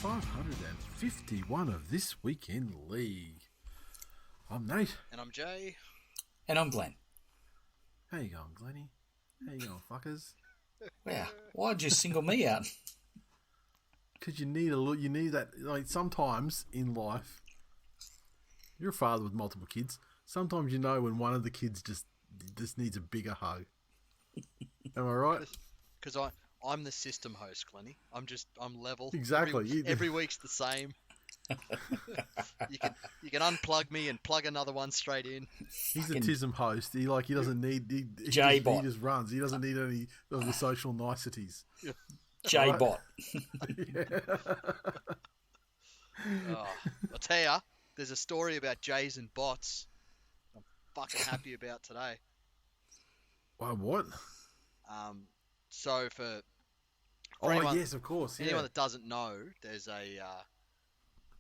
551 of This Week in League. I'm Nate. And I'm Jay. And I'm Glenn. How you going, Glennie? How you going, fuckers? Yeah. Why'd you single me out? Because you need that, like, sometimes in life, you're a father with multiple kids. Sometimes you know when one of the kids just needs a bigger hug. Am I right? Because I'm the system host, Glennie. I'm level. Exactly. Every week's the same. You can unplug me and plug another one straight in. He's a TISM host. He doesn't need he just runs. He doesn't need any of the social niceties. J-bot. Yeah. I'll tell ya, there's a story about Jays and bots I'm fucking happy about today. Wow, what? So for anyone, yes, of course. Yeah. Anyone that doesn't know, there's a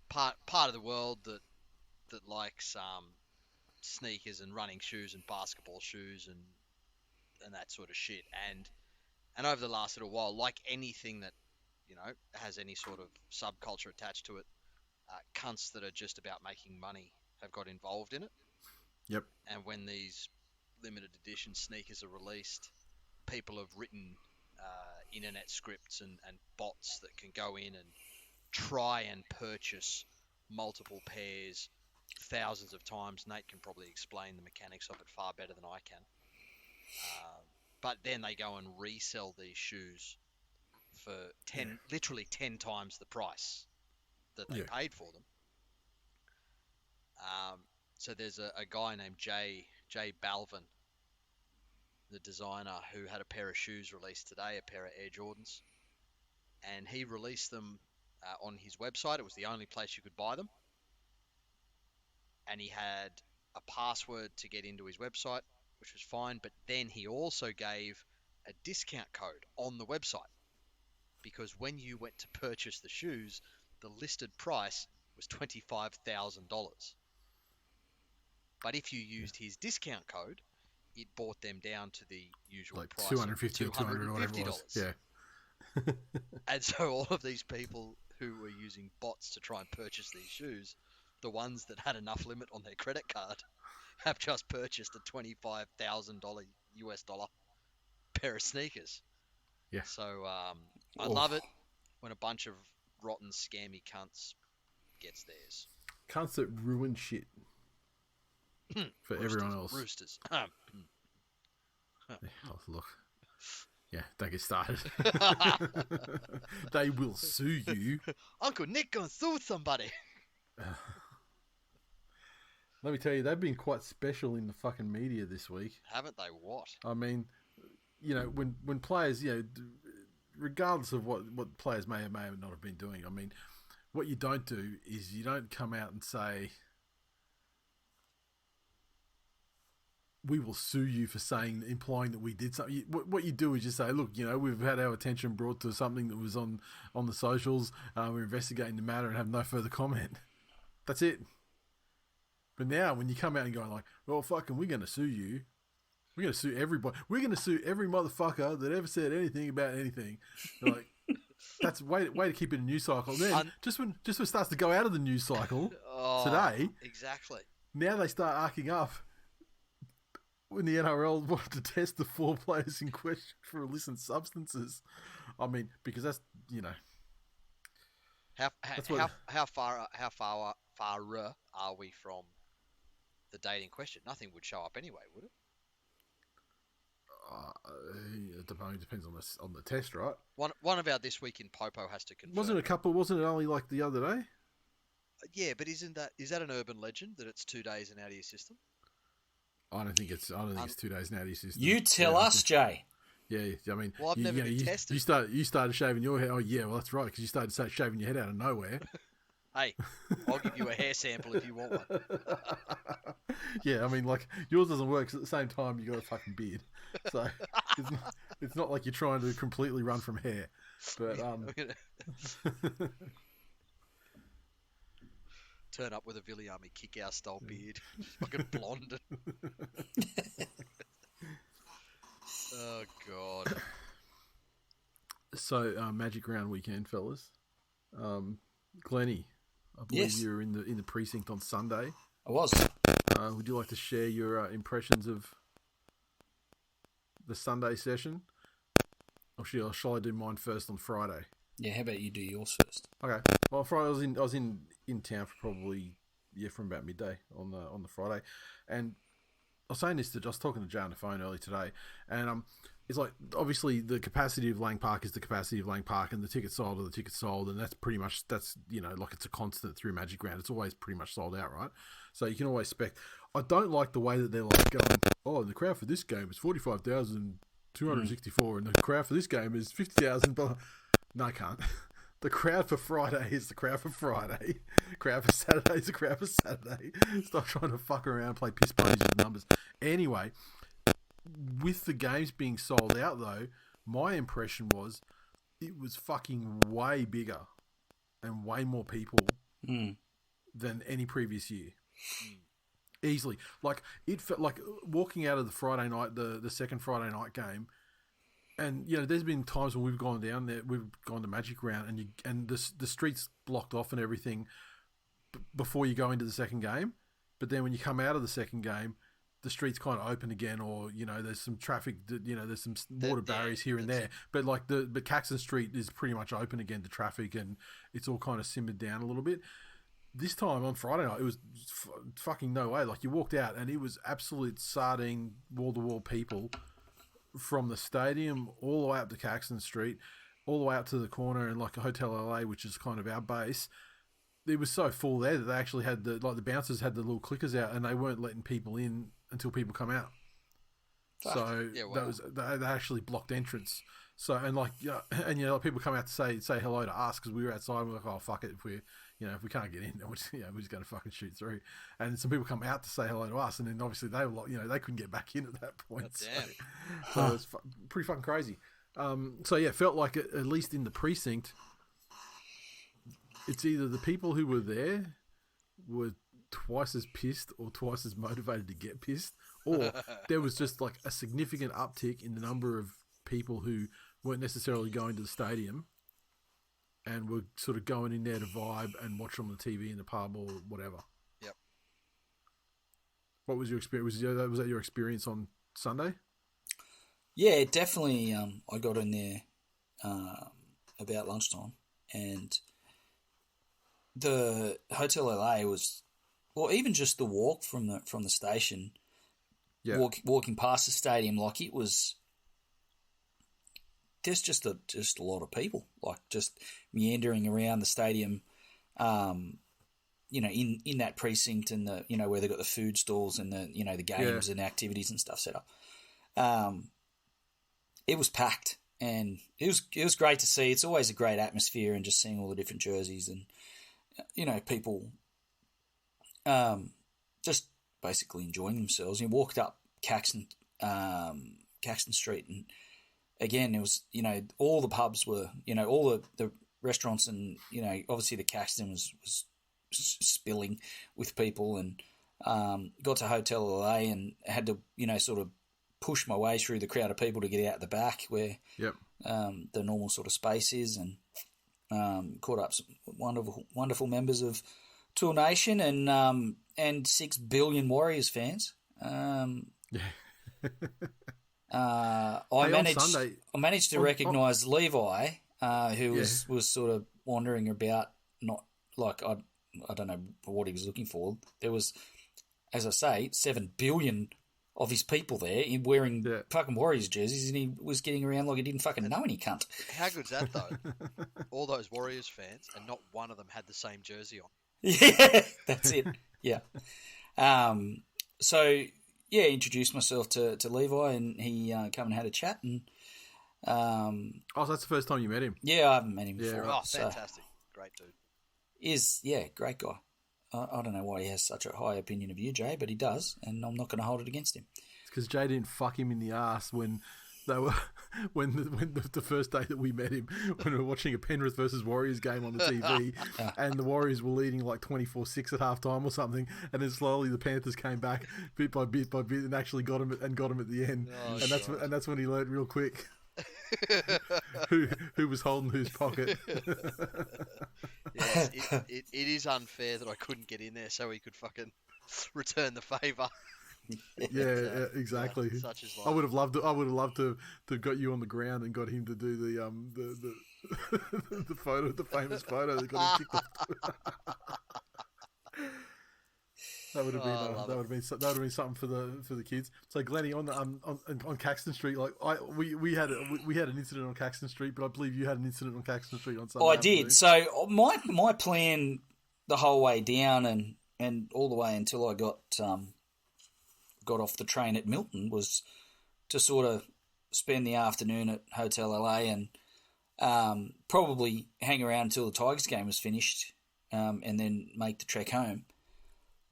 part of the world that likes sneakers and running shoes and basketball shoes and that sort of shit. And over the last little while, like anything that, you know, has any sort of subculture attached to it, cunts that are just about making money have got involved in it. Yep. And when these limited edition sneakers are released, people have written internet scripts and bots that can go in and try and purchase multiple pairs thousands of times. Nate can probably explain the mechanics of it far better than I can. But then they go and resell these shoes for literally 10 times the price that they paid for them. So there's a guy named Jay Balvin, the designer, who had a pair of shoes released today, a pair of Air Jordans, and he released them on his website. It was the only place you could buy them, and he had a password to get into his website, which was fine, but then he also gave a discount code on the website, because when you went to purchase the shoes, the listed price was $25,000. But if you used his discount code, it brought them down to the usual like price $250 of or $200 or whatever it was. Yeah. And so all of these people who were using bots to try and purchase these shoes, the ones that had enough limit on their credit card, have just purchased a $25,000 US dollar pair of sneakers. Yeah. So I love it when a bunch of rotten, scammy cunts gets theirs. Cunts that ruin shit for everyone else. Roosters. Oh, look. Yeah, don't get started. They will sue you. Uncle Nick gonna sue somebody. Let me tell you, they've been quite special in the fucking media this week. Haven't they? What? I mean, you know, when players, you know, regardless of what players may or may not have been doing, I mean, what you don't do is you don't come out and say, we will sue you for implying that we did something. What you do is you say, look, you know, we've had our attention brought to something that was on the socials. We're investigating the matter and have no further comment. That's it. But now when you come out and go like, well, fucking, we're going to sue you. We're going to sue everybody. We're going to sue every motherfucker that ever said anything about anything. Like, that's way to keep it in a news cycle. Then just when it starts to go out of the news cycle today, exactly. Now they start arcing up. When the NRL wanted to test the 4 players in question for illicit substances, I mean, because that's, you know, how far are we from the date in question? Nothing would show up anyway, would it? It depends on the test, right? One of our This Week in Popo has to confirm. Wasn't it only like the other day? Yeah, but is that an urban legend that it's 2 days and out of your system? I don't think it's 2 days now. You tell us, Jay. Yeah, I mean, well, I've never been tested. You started shaving your head. Oh yeah, well that's right, because you started shaving your head out of nowhere. Hey, I'll give you a hair sample if you want one. Yeah, I mean, like, yours doesn't work because at the same time you got a fucking beard, so it's not like you're trying to completely run from hair. But turn up with a Viliami kick-out style beard, fucking blonde. Oh god. So Magic Round weekend, fellas. Glennie, I believe Yes. you were in the precinct on Sunday. I was. Would you like to share your impressions of the Sunday session? Or shall I do mine first on Friday? Yeah, how about you do yours first? Okay. Well, Friday I was in town for probably from about midday on the Friday, and I was saying this I was talking to Jay on the phone early today, and it's like obviously the capacity of Lang Park is the capacity of Lang Park, and the tickets sold are the tickets sold, and that's pretty much like it's a constant through Magic Round. It's always pretty much sold out, right? So you can always expect. I don't like the way that they're like going. Oh, the crowd for this game is 45,264, and the crowd for this game is 50,000. No, I can't. The crowd for Friday is the crowd for Friday. Crowd for Saturday is the crowd for Saturday. Stop trying to fuck around and play piss ponies with numbers. Anyway, with the games being sold out, though, my impression was it was fucking way bigger and way more people than any previous year. Easily. Like, it felt like walking out of the Friday night, the second Friday night game, and there's been times when we've gone down there, we've gone to Magic Round, and the streets blocked off and everything before you go into the second game. But then when you come out of the second game, the streets kind of open again, or there's some traffic, there's some water barriers here and there. But like but Caxton Street is pretty much open again to traffic, and it's all kind of simmered down a little bit. This time on Friday night, it was fucking no way. Like, you walked out and it was absolute sardine, wall-to-wall people from the stadium all the way up to Caxton Street, all the way up to the corner and like a Hotel LA, which is kind of our base. It was so full there that they actually had the bouncers had the little clickers out, and they weren't letting people in until people come out. Fuck. So that was they actually blocked entrance. So like people come out to say hello to us because we were outside. We're like, oh fuck it, if we can't get in, then we're just going to fucking shoot through. And some people come out to say hello to us, and then obviously they were they couldn't get back in at that point. So it was pretty fucking crazy. So yeah, it felt like at least in the precinct, it's either the people who were there were twice as pissed or twice as motivated to get pissed, or there was just like a significant uptick in the number of people who weren't necessarily going to the stadium and were sort of going in there to vibe and watch on the TV in the pub or whatever. Yep. What was your experience? Was that your experience on Sunday? Yeah, definitely. I got in there about lunchtime, and the Hotel LA was, well, even just the walk from the station, walking past the stadium, like it was. There's just a lot of people, like just meandering around the stadium, in that precinct, and the where they got the food stalls and the games and activities and stuff set up. It was packed, and it was great to see. It's always a great atmosphere, and just seeing all the different jerseys and people just basically enjoying themselves. You walked up Caxton Street, and again, it was, all the pubs were, all the restaurants, and, obviously the Caxton was spilling with people, and got to Hotel LA and had to, sort of push my way through the crowd of people to get out the back where the normal sort of space is, and caught up some wonderful members of TWiL Nation and 6 billion Warriors fans. I managed to recognise Levi, who was sort of wandering about, not like I don't know what he was looking for. There was, as I say, 7 billion of his people there wearing fucking Warriors jerseys, and he was getting around like he didn't fucking know any cunt. How good's that though? All those Warriors fans, and not one of them had the same jersey on. Yeah, that's it. Yeah. So. Yeah, introduced myself to Levi, and he came and had a chat. And so that's the first time you met him? Yeah, I haven't met him before. Oh, fantastic. Great dude. Great guy. I don't know why he has such a high opinion of you, Jay, but he does, and I'm not going to hold it against him. It's because Jay didn't fuck him in the ass when they were the first day that we met him, when we were watching a Penrith versus Warriors game on the TV, and the Warriors were leading like 24-6 at halftime or something, and then slowly the Panthers came back bit by bit and actually got him at the end, and that's when he learned real quick who was holding whose pocket. Yeah, yes, it is unfair that I couldn't get in there so he could fucking return the favour. Yeah, exactly. Such is life. I would have loved to. I would have loved to have got you on the ground and got him to do the the photo, the famous photo that got him kicked off. That would have been something for the kids. So Glennie, on Caxton Street, like we had an incident on Caxton Street, but I believe you had an incident on Caxton Street on Sunday. I did. So my plan the whole way down and all the way until I got off the train at Milton was to sort of spend the afternoon at Hotel LA and probably hang around until the Tigers game was finished, and then make the trek home.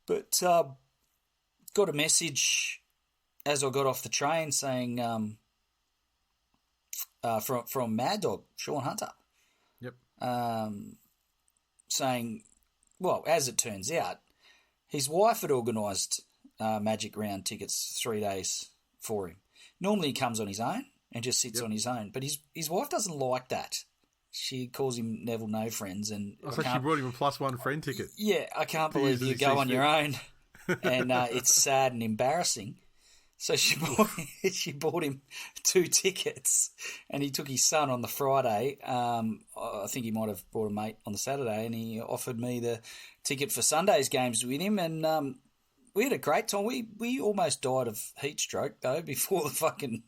But got a message as I got off the train saying from Mad Dog, Sean Hunter. Yep. Saying, well, as it turns out, his wife had organised Magic Round tickets 3 days for him. Normally he comes on his own and just sits on his own, but his wife doesn't like that. She calls him Neville No Friends, and so she brought him a +1 friend ticket. Yeah, I can't believe you go on your own, and it's sad and embarrassing. So she bought him 2 tickets, and he took his son on the Friday. I think he might have brought a mate on the Saturday, and he offered me the ticket for Sunday's games with him, and we had a great time. We almost died of heat stroke though before the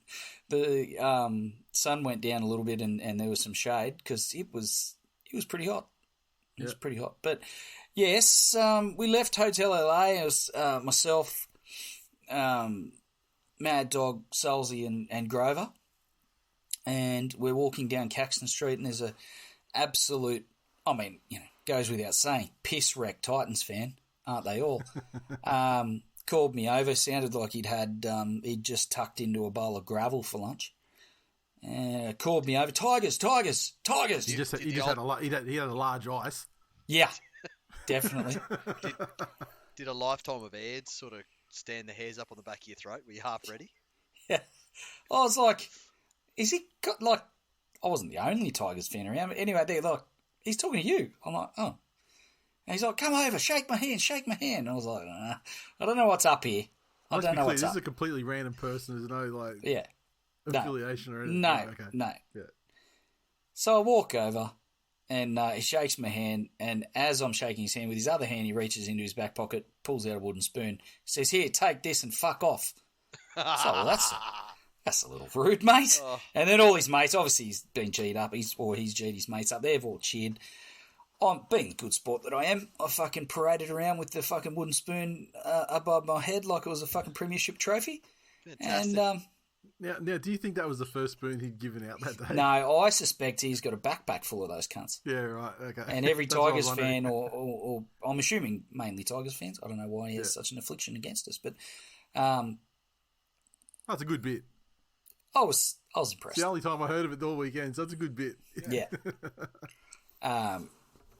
sun went down a little bit and there was some shade because it was pretty hot. It was pretty hot. But yes, we left Hotel LA. It was myself, Mad Dog, Solzy and Grover, and we're walking down Caxton Street, and there's a absolute, I mean, goes without saying, piss wreck Titans fan, aren't they all? Called me over. Sounded like he'd just tucked into a bowl of gravel for lunch. Called me over. Tigers. He had a large ice. Yeah, definitely. Did a lifetime of ads sort of stand the hairs up on the back of your throat? Were you half ready? Yeah. I was like, is he got like? I wasn't the only Tigers fan around, but anyway, they're like, he's talking to you. I'm like, oh. And he's like, come over, shake my hand. And I was like, I don't know what's up here. I don't know what's up. This is a completely random person. There's no affiliation or anything. No, okay. no. Yeah. So I walk over, and he shakes my hand, and as I'm shaking his hand with his other hand, he reaches into his back pocket, pulls out a wooden spoon, says, "Here, take this and fuck off." So well, that's a little rude, mate. Oh. And then all his mates, obviously he's been G'd up, he's G'd his mates up, they've all cheered. I'm being the good sport that I am. I fucking paraded around with the fucking wooden spoon above my head like it was a fucking premiership trophy. Fantastic. And now, do you think that was the first spoon he'd given out that day? No, I suspect he's got a backpack full of those cunts. Yeah, right. Okay. And every Tigers fan, or I'm assuming mainly Tigers fans. I don't know why he has such an affliction against us, but that's a good bit. I was impressed. It's the only time I heard of it all weekend, so that's a good bit. Yeah.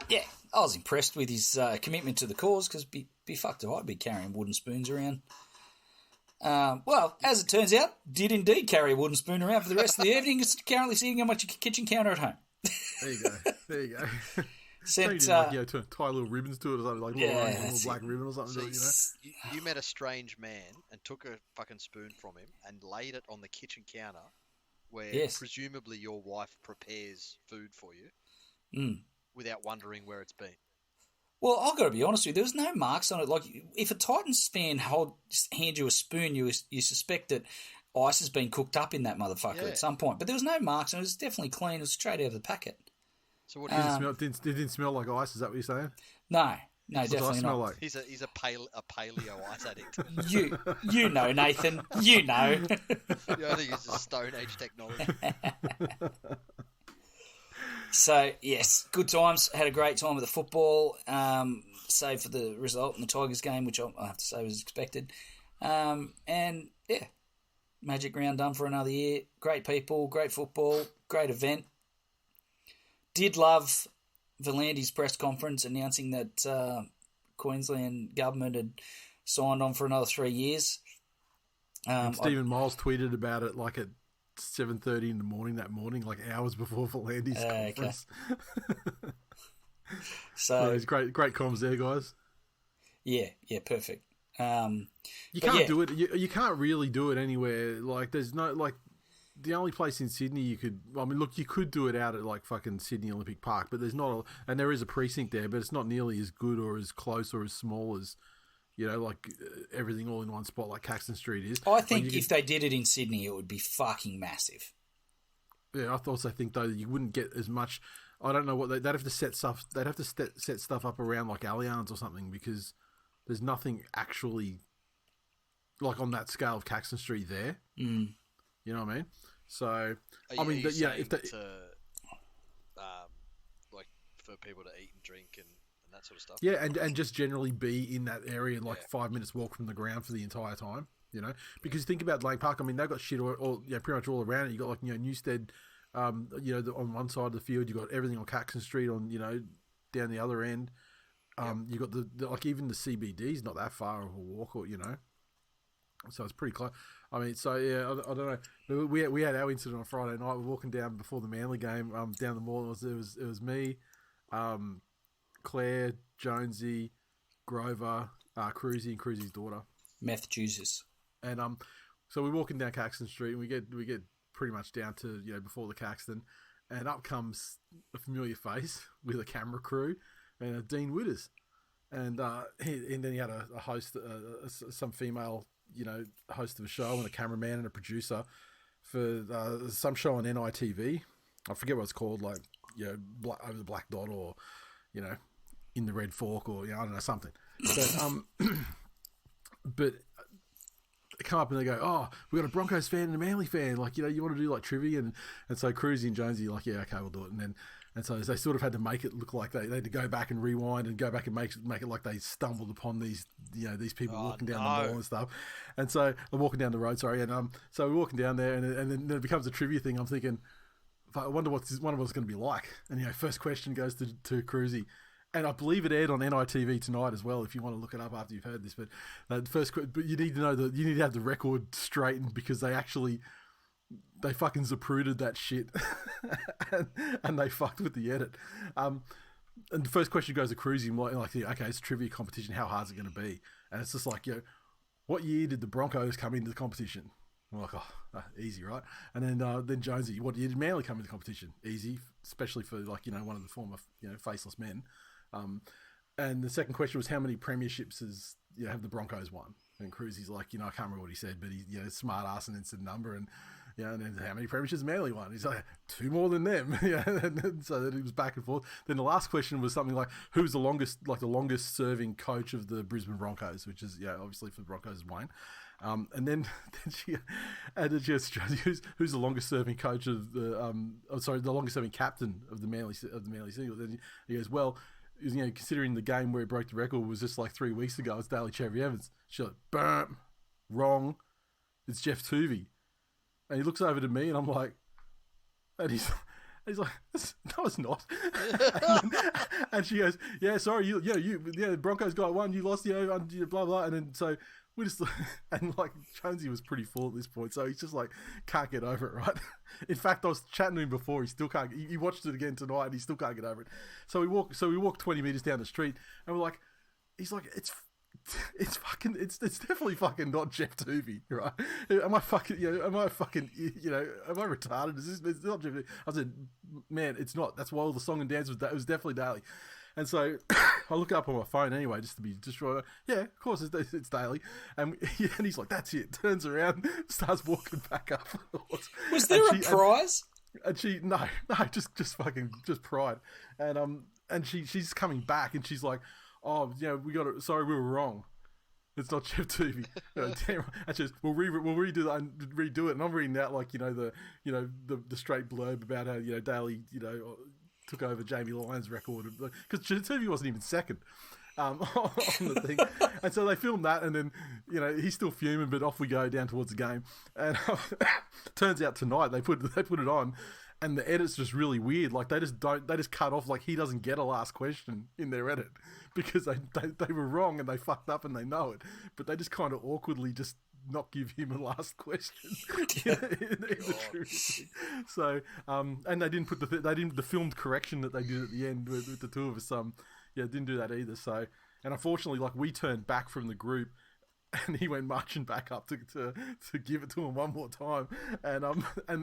Yeah, I was impressed with his commitment to the cause because be fucked if I'd be carrying wooden spoons around. Well, as it turns out, did indeed carry a wooden spoon around for the rest of the evening. It's currently sitting on my kitchen counter at home. There you go. Sent, tie little ribbons to it or something, like little black ribbon or something. You met a strange man and took a fucking spoon from him and laid it on the kitchen counter where presumably your wife prepares food for you without wondering where it's been. Well, I've got to be honest with you. There was no marks on it. Like, if a Titans fan hand you a spoon, you suspect that ice has been cooked up in that motherfucker at some point. But there was no marks, and it was definitely clean. It was straight out of the packet. So what it didn't smell like ice? Is that what you're saying? No, definitely not. Like? He's a paleo ice addict. You know, Nathan. You know. I think it's a Stone Age technology. So, yes, good times. Had a great time with the football, save for the result in the Tigers game, which I have to say was expected. And, yeah, Magic Round done for another year. Great people, great football, great event. Did love Volandi's press conference announcing that Queensland government had signed on for another 3 years. Stephen Miles tweeted about it like at 7:30 in the morning that morning, like hours before Volandi's conference. So it's great comms there, guys. yeah, perfect. You can't do it. You can't really do it anywhere. Like, there's no, like, the only place in Sydney you could. I mean, look, you could do it out at like fucking Sydney Olympic Park, but there's not, and there is a precinct there, but it's not nearly as good or as close or as small as, like everything all in one spot like Caxton Street is. I think if they did it in Sydney, it would be fucking massive. Yeah, I also think though you wouldn't get as much. I don't know what they'd have to set stuff. They'd have to set stuff up around like Allianz or something, because there's nothing actually like on that scale of Caxton Street there. Mm. You know what I mean? So I mean, if they, like for people to eat and drink and that sort of stuff. Yeah, and just generally be in that area, like 5 minutes walk from the ground for the entire time. Because think about Lake Park. I mean, they've got shit all pretty much all around it. You got like Newstead, on one side of the field. You got everything on Caxton Street on down the other end. You got the like even the CBD's not that far of a walk, or so it's pretty close. I mean, so yeah, I don't know. We had our incident on Friday night. We're walking down before the Manly game, down the mall. It was me, Claire, Jonesy, Grover, Cruzy, and Cruzy's daughter. Meth juices. And so we're walking down Caxton Street, and we get pretty much down to before the Caxton, and up comes a familiar face with a camera crew, and Dean Witters, and then he had a host, some female host of a show, and a cameraman and a producer for some show on NITV. I forget what it's called, like over the Black Dot, or in the Red Fork, or I don't know, something. But they come up and they go, "Oh, we got a Broncos fan and a Manly fan. Like, you want to do like trivia?" And so Cruzy and Jonesy are like, "Yeah, okay, we'll do it." And so they sort of had to make it look like they had to go back and rewind and go back and make it like they stumbled upon these people walking down the mall and stuff. And so they're walking down the road, sorry. And so we're walking down there, and then it becomes a trivia thing. I'm thinking, I wonder what one of us going to be like. And first question goes to Cruzy. And I believe it aired on NITV tonight as well, if you want to look it up after you've heard this. But but you need to know that you need to have the record straightened, because they fucking zapruded that shit, and they fucked with the edit. And the first question goes to Cruzy, and like, okay, it's a trivia competition. How hard is it going to be? And it's just like, what year did the Broncos come into the competition? I'm like, easy, right? And then Jonesy, what year did Manly come into the competition? Easy, especially for like one of the former faceless men. And the second question was, how many premierships have the Broncos won? And Cruzy's like, I can't remember what he said, but he smart ass and then said a number, and and then how many premierships Manly won? He's like, 2 more than them. And so then it was back and forth. Then the last question was something like, who's the longest serving coach of the Brisbane Broncos, which is obviously for the Broncos is Wayne. And then she added, who's the longest serving coach of the the longest serving captain of the Manly Seagulls. And he goes, well, considering the game where he broke the record was just like 3 weeks ago, it's Daly Cherry Evans. She's like, burn, wrong. It's Jeff Tuvey. And he looks over to me, and I'm like, and he's like, no, it's not. And she goes, yeah, sorry, the Broncos got one, you lost, blah blah. And then so we just, and like Jonesy was pretty full at this point, so he's just like, can't get over it, right? In fact, I was chatting to him before, he still can't. He watched it again tonight, and he still can't get over it. So we walk 20 meters down the street, and we're like, he's like, it's definitely fucking not Jeff Tuvey, right? Am I retarded? It's not Jeff Tuvey. I said, man, it's not. That's why all the song and dance was definitely Daly. And so I look up on my phone anyway, just to be sure. Yeah, of course it's Daly. And he's like, that's it. Turns around, starts walking back up. Was there a prize? And she no, just pride. And she's coming back, and she's like, oh, we got it. Sorry, we were wrong. It's not Jeff Tuvey. And she goes, we'll redo that and redo it. And I'm reading that like the straight blurb about how Daly took over Jamie Lyon's record, because Tuvey wasn't even second on the thing. And so they filmed that, and then he's still fuming, but off we go down towards the game. And turns out tonight they put it on, and the edit's just really weird. Like they just cut off, like he doesn't get a last question in their edit, because they were wrong and they fucked up and they know it, but they just kind of awkwardly just not give him a last question in the truth. So and they didn't put the filmed correction that they did at the end with the two of us. yeah, didn't do that either. So, and unfortunately, like we turned back from the group, and he went marching back up to give it to him one more time, and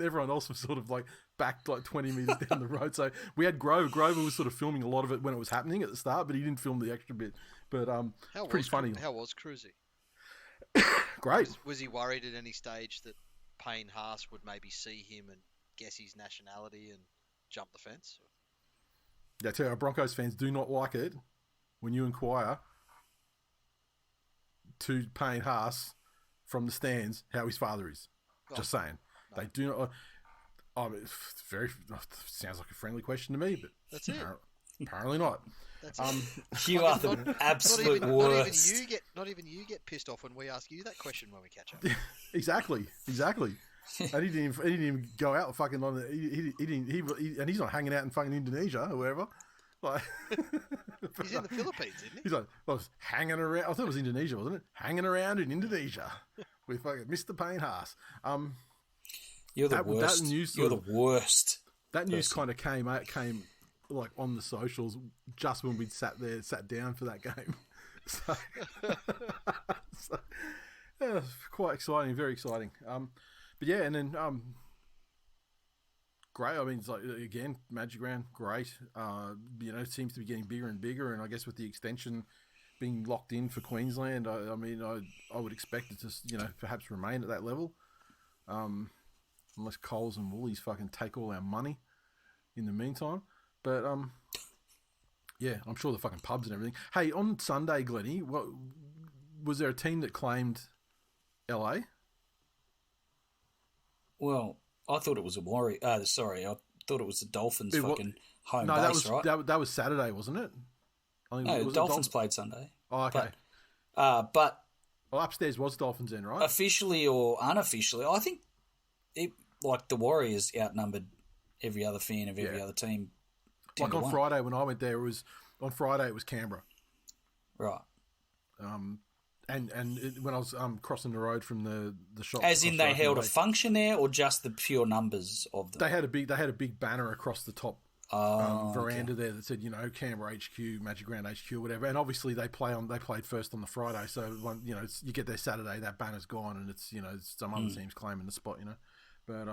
everyone else was sort of like back like 20 meters down the road. So we had Grover. Grover was sort of filming a lot of it when it was happening at the start, but he didn't film the extra bit. But it's pretty funny. How was Cruzy? Great. Was he worried at any stage that Payne Haas would maybe see him and guess his nationality and jump the fence? Yeah, I tell you, our Broncos fans do not like it when you inquire to Payne Haas from the stands how his father is. Just saying. No. They do not. It's very sounds like a friendly question to me, but that's it. Apparently not. That's you are the absolute worst. Not even you get pissed off when we ask you that question when we catch up. Exactly. And he didn't even go out fucking on the. He didn't. And he's not hanging out in fucking Indonesia or wherever. Like, he's in the Philippines, isn't he? He's like, I was hanging around. I thought it was Indonesia, wasn't it? Hanging around in Indonesia with fucking Mr. Payne Haas. You're the worst. You're the worst. That news kind of came like on the socials just when we'd sat down for that game. So, yeah, quite exciting, very exciting. But yeah, and then great. I mean, it's like, again, Magic Round, great. It seems to be getting bigger and bigger, and I guess with the extension being locked in for Queensland, I would expect it to, perhaps remain at that level, unless Coles and Woolies fucking take all our money in the meantime. But yeah, I'm sure the fucking pubs and everything. Hey, on Sunday, Glennie, what was there a team that claimed LA? Well, I thought it was a Warrior. I thought it was the Dolphins' home base, right? That was Saturday, wasn't it? The Dolphins played Sunday. Oh, okay. But upstairs was Dolphins then, right? Officially or unofficially, I think the Warriors outnumbered every other fan of every other team. Like on Friday when I went there, it was Canberra. Right. And when I was crossing the road from the shop, as in they held a function there, or just the pure numbers of them. They had a big banner across the top veranda there that said, Canberra HQ, Magic Round HQ, whatever. And obviously they played first on the Friday, so you get there Saturday, that banner's gone, and it's some other teams claiming the spot, But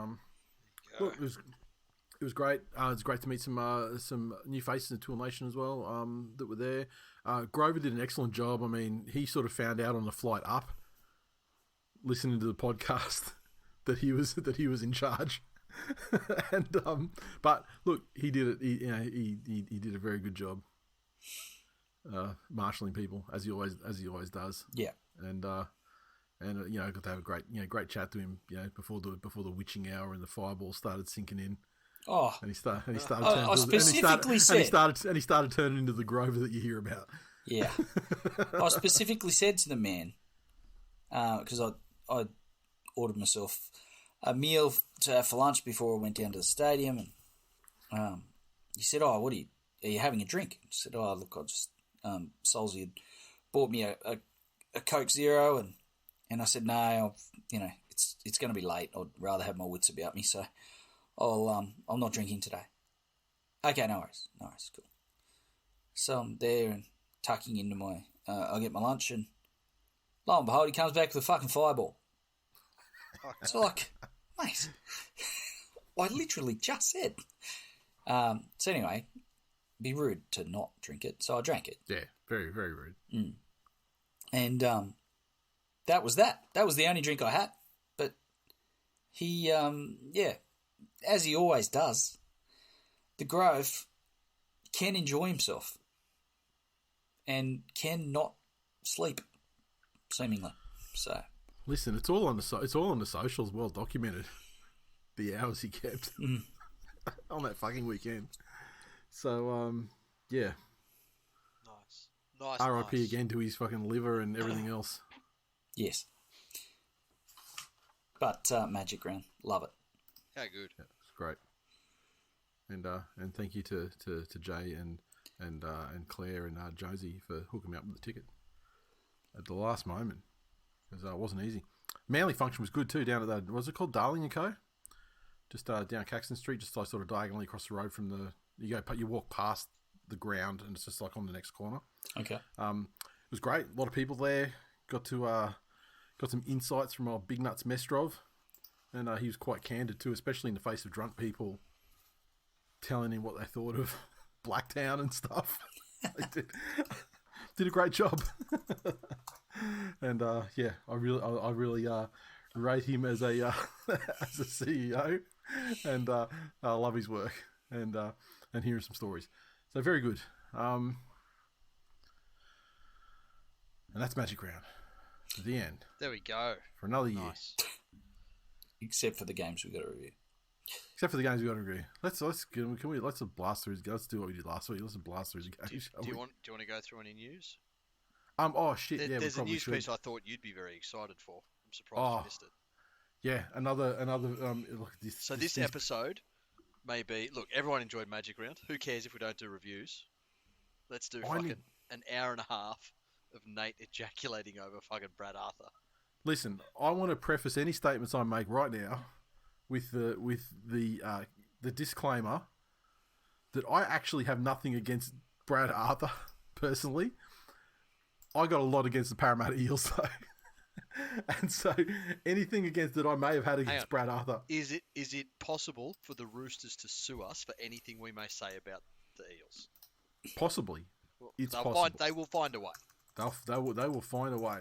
look, it was great. It's great to meet some new faces in TWiL Nation as well that were there. Grover did an excellent job. I mean, he sort of found out on the flight up, listening to the podcast, that he was in charge. And but look, he did it. He did a very good job, marshalling people as he always does. Yeah, and got to have a great chat to him. Before the witching hour and the fireball started sinking in. Oh, and he started. I specifically said, and he started turning into the Grover that you hear about. Yeah, I specifically said to the man, because I ordered myself a meal to have for lunch before I went down to the stadium, and he said, "Oh, are you having a drink?" I said, "Oh, look, I just Solzy had bought me a Coke Zero, and I said, no, it's going to be late. I'd rather have my wits about me, so I'm not drinking today." Okay, no worries, cool. So I'm there and tucking into I get my lunch, and lo and behold, he comes back with a fucking fireball. It's like, mate, I literally just said. So anyway, be rude to not drink it, so I drank it. Yeah, very, very rude. And that was that. That was the only drink I had. But he, as he always does, the Grove can enjoy himself and cannot sleep, seemingly. So listen, it's all on the socials, well documented. The hours he kept on that fucking weekend. So yeah, nice. R.I.P. again to his fucking liver and everything else. Yes, but Magic Round, love it. How good. Yeah, it's great. And thank you to Jay and Claire and Josie for hooking me up with the ticket at the last moment, because it wasn't easy. Manly function was good too, down at that, was it called Darling and Co? Just down Caxton Street, just sort of diagonally across the road from you walk past the ground, and it's just like on the next corner. Okay. It was great. A lot of people there. Got some insights from our Big Nuts Mestrov, and he was quite candid too, especially in the face of drunk people telling him what they thought of Blacktown and stuff. They did a great job. And yeah, I really rate him as a as a CEO, and I love his work and hearing some stories. So very good. And that's Magic Round. To the end. There we go. For another year. Nice. Except for the games we've got to review. Except for the games we got to review. Let's blast through. Let's do what we did last week. Let's blast through the games. Do you want to go through any news? Oh shit! Yeah, there's we a news should. piece I thought you'd be very excited for. I'm surprised you missed it. Yeah, another. Look, this episode may be. Look, everyone enjoyed Magic Round. Who cares if we don't do reviews? Let's do an hour and a half of Nate ejaculating over fucking Brad Arthur. Listen, I want to preface any statements I make right now with the disclaimer that I actually have nothing against Brad Arthur personally. I got a lot against the Parramatta Eels though. And so anything against that I may have had against Brad Arthur. Is it possible for the Roosters to sue us for anything we may say about the Eels? Possibly. Well, it's possible. They will find a way. They will find a way.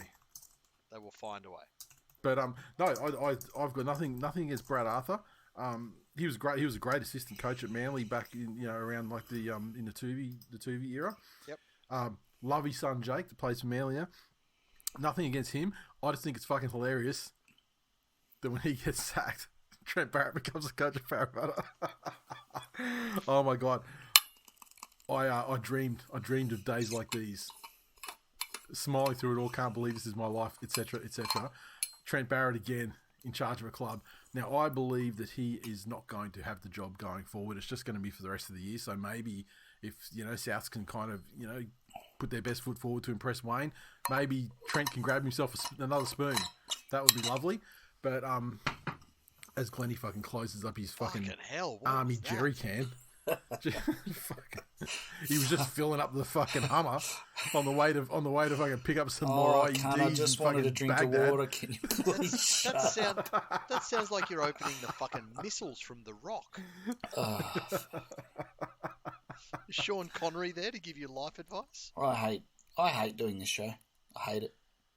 They will find a way. But no, I've got nothing against Brad Arthur. He was great. He was a great assistant coach at Manly back in around like the in the Tuvi era. Yep. Love his son Jake that plays for Manly now. Nothing against him. I just think it's fucking hilarious that when he gets sacked, Trent Barrett becomes a coach of Parramatta. Oh my god. I dreamed of days like these. Smiling through it all, can't believe this is my life, etc., etc. Trent Barrett again in charge of a club. Now, I believe that he is not going to have the job going forward. It's just going to be for the rest of the year. So maybe if, Souths can kind of, put their best foot forward to impress Wayne, maybe Trent can grab himself another spoon. That would be lovely. But as Glennie fucking closes up his fucking hell, army jerry can. He was just filling up the fucking Hummer on the way to fucking pick up some more IEDs. I just wanted a drink of water. Can you please that sounds like you're opening the fucking missiles from The Rock. Is Sean Connery there to give you life advice? I hate doing this show. I hate it.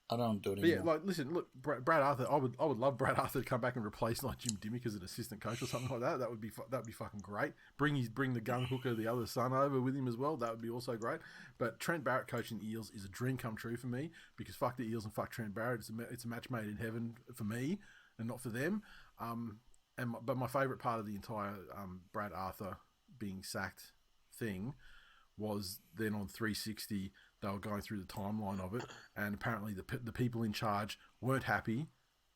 I don't do it anymore. Yeah, listen, Brad Arthur. I would love Brad Arthur to come back and replace like Jim Dimmick as an assistant coach or something like that. That would be fucking great. Bring the gun hooker, the other son, over with him as well. That would be also great. But Trent Barrett coaching the Eels is a dream come true for me because fuck the Eels and fuck Trent Barrett. It's a match made in heaven for me and not for them. But my favourite part of the entire Brad Arthur being sacked thing was then on 360 they were going through the timeline of it, and apparently the people in charge weren't happy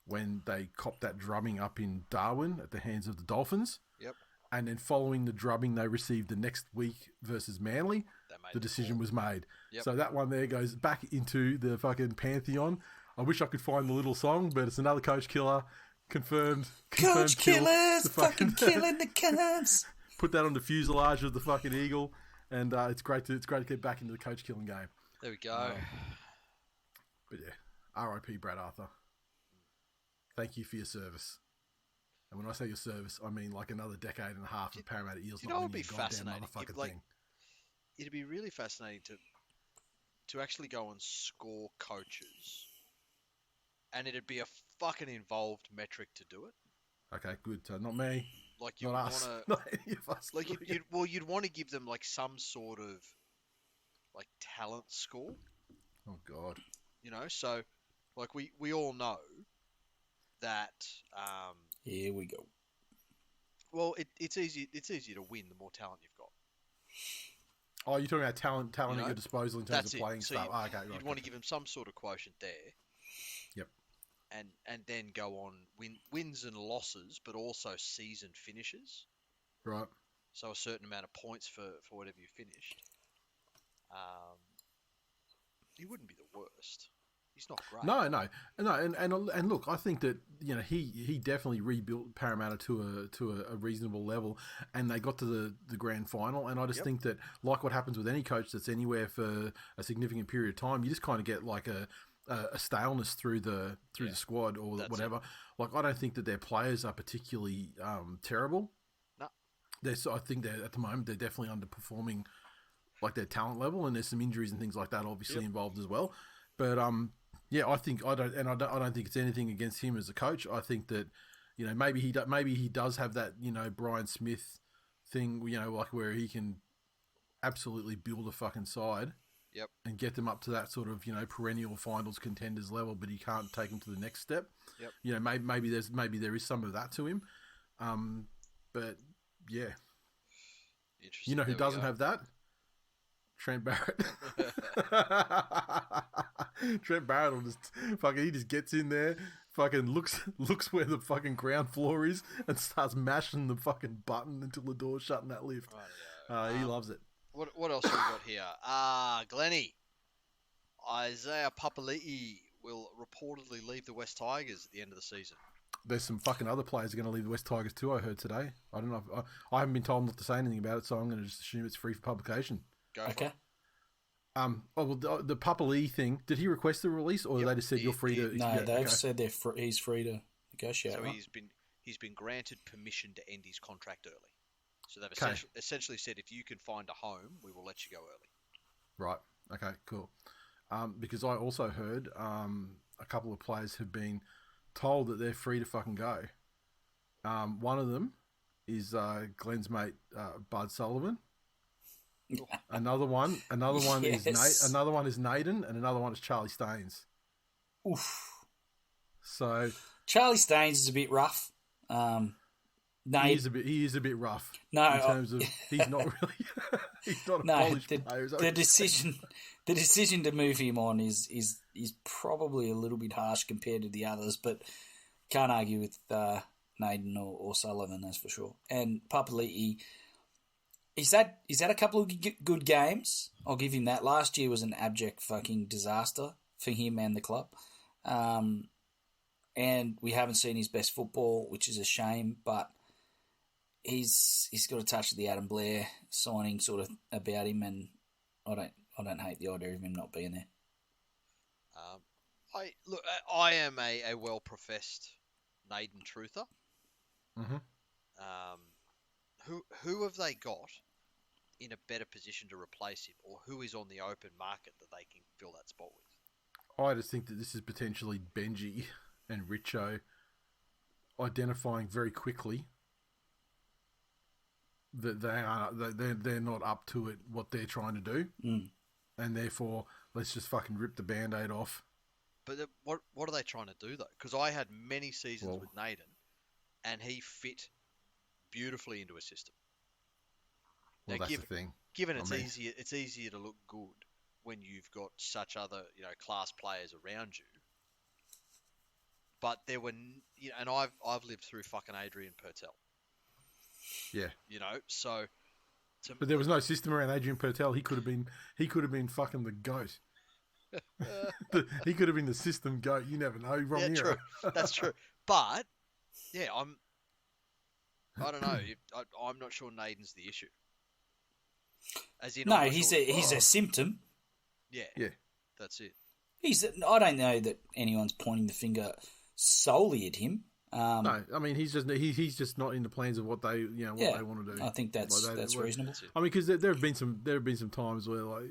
when they copped that drubbing up in Darwin at the hands of the Dolphins. Yep. And then following the drubbing they received the next week versus Manly, the decision was made. Yep. So that one there goes back into the fucking pantheon. I wish I could find the little song, but it's another coach killer. Confirmed Coach kill. killers, fucking killing the cunts. Put that on the fuselage of the fucking Eagle. And it's great to get back into the coach killing game. There we go. But yeah, R.I.P. Brad Arthur. Thank you for your service. And when I say your service, I mean like another decade and a half of Parramatta Eels. It would be fascinating. It'd be really fascinating to actually go and score coaches, and it'd be a fucking involved metric to do it. Okay, good. So not me. Like you want to, not any of us. Like you'd want to give them like some sort of like talent score. Oh God. So like we all know that. Here we go. Well, it's easier to win the more talent you've got. Oh, you're talking about talent at your disposal in terms of playing stuff. You'd want to give them some sort of quotient there. Yep. And then go on wins and losses, but also season finishes. Right. So a certain amount of points for whatever you finished. It wouldn't be the worst. He's not great. No, and look, I think that he definitely rebuilt Parramatta to a reasonable level, and they got to the grand final. And I just think that, like what happens with any coach that's anywhere for a significant period of time, you just kind of get like a staleness through the squad or whatever. Like, I don't think that their players are particularly terrible. No, I think that at the moment they're definitely underperforming, like their talent level, and there's some injuries and things like that obviously involved as well. But yeah, I don't think it's anything against him as a coach. I think that maybe he does have that Brian Smith thing, like where he can absolutely build a fucking side. Yep. And get them up to that sort of perennial finals contenders level, but he can't take them to the next step. Yep. Maybe there is some of that to him. But yeah. Interesting. Who doesn't have that? Trent Barrett. Trent Barrett will he just gets in there, fucking looks where the fucking ground floor is, and starts mashing the fucking button until the door's shut in that lift. He loves it. What else have we got here? Glennie. Isaiah Papali'i will reportedly leave the West Tigers at the end of the season. There's some fucking other players are going to leave the West Tigers too, I heard today. I don't know. I haven't been told not to say anything about it, so I'm going to just assume it's free for publication. Go for it. The Papali'i thing, did he request the release, or they just said you're free to... No, they've said he's free to negotiate. So right? he's been granted permission to end his contract early. So they've essentially said, if you can find a home, we will let you go early. Right. Okay, cool. Because I also heard a couple of players have been told that they're free to fucking go. One of them is Glenn's mate, Bud Sullivan. Another one Yes. another one is Naden, and another one is Charlie Staines. Oof. So Charlie Staines is a bit rough. he is a bit rough. No, in terms of he's not really he's not a polished player. The decision to move him on is probably a little bit harsh compared to the others, but can't argue with Naden or Sullivan, that's for sure. And Papali'i, he's had a couple of good games. I'll give him that. Last year was an abject fucking disaster for him and the club. And we haven't seen his best football, which is a shame, but he's got a touch of the Adam Blair signing sort of about him, and I don't hate the idea of him not being there. I am a well-professed Naden truther. Mm-hmm. Who have they got in a better position to replace him, or who is on the open market that they can fill that spot with? I just think that this is potentially Benji and Richo identifying very quickly that they're not up to it, what they're trying to do, and therefore let's just fucking rip the Band-Aid off. But what are they trying to do though? Because I had many seasons with Naden, and he fit beautifully into a system. Well, that's the thing. Given it's easier to look good when you've got such other class players around you. But there were, and I've lived through fucking Adrian Pertel. Yeah. So. But there was no system around Adrian Pertel. He could have been fucking the GOAT. He could have been the system GOAT. You never know. Wrong era. True. That's true. But yeah, I don't know. I'm not sure Naden's the issue. As in, he's a symptom. Yeah. That's it. I don't know that anyone's pointing the finger solely at him. No, I mean he's just not in the plans of what they they want to do. I think that's reasonable. I mean, because there have been some times where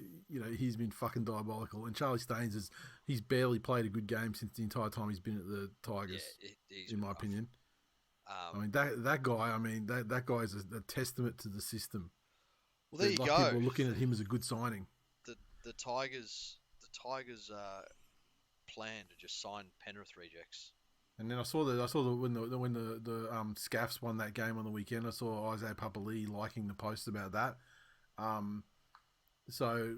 he's been fucking diabolical, and Charlie Staines he's barely played a good game since the entire time he's been at the Tigers. Yeah, in my opinion. I mean that guy. I mean that guy is a testament to the system. Well, there you go. People are looking at him as a good signing. The Tigers plan to just sign Penrith rejects. And then I saw when the Scaffs won that game on the weekend, I saw Isaiah Papali'i liking the post about that. So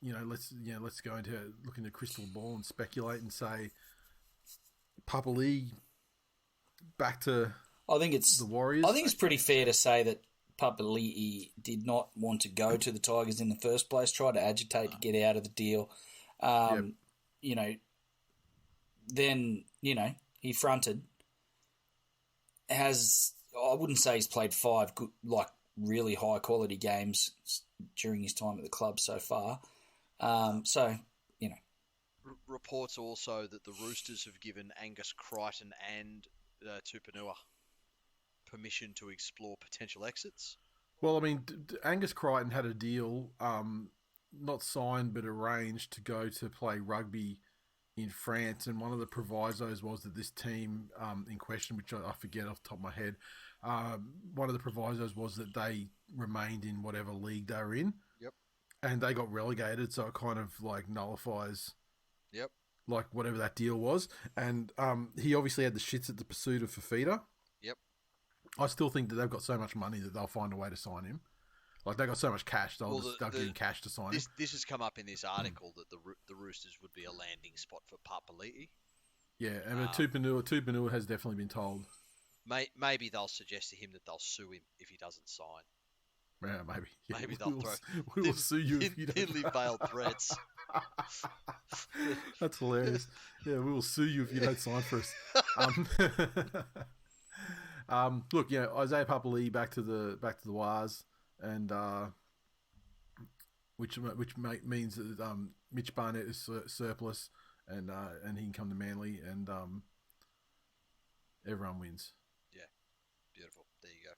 let's go into look into crystal ball and speculate and say Papali'i back to the Warriors. I think it's pretty fair to say that Papali'i did not want to go to the Tigers in the first place. Tried to agitate to get out of the deal. then, he fronted. I wouldn't say he's played 5 good, like really high quality games during his time at the club so far. So, Reports also that the Roosters have given Angus Crichton and Tupanua permission to explore potential exits. Well, I mean, Angus Crichton had a deal, not signed but arranged to go to play rugby in France, and one of the provisos was that this team in question, which I forget off the top of my head, one of the provisos was that they remained in whatever league they were in. Yep. And they got relegated, so it kind of like nullifies. Yep. Like whatever that deal was, and he obviously had the shits at the pursuit of Fafita. Yep. I still think that they've got so much money that they'll find a way to sign him. Like they've got so much cash, they'll give him cash to sign him. This has come up in this article that the Roosters would be a landing spot for Papali'i. Yeah, and Tupanua has definitely been told. Maybe they'll suggest to him that they'll sue him if he doesn't sign. Yeah, maybe. Yeah, maybe they'll throw. We will sue you if you don't. Thinly veiled threats. That's hilarious. Yeah, we will sue you if you don't sign for us. Look, Isaiah Papali'i back to the Wars, and which means that Mitch Barnett is surplus, and he can come to Manly, and everyone wins. Yeah, beautiful. There you go.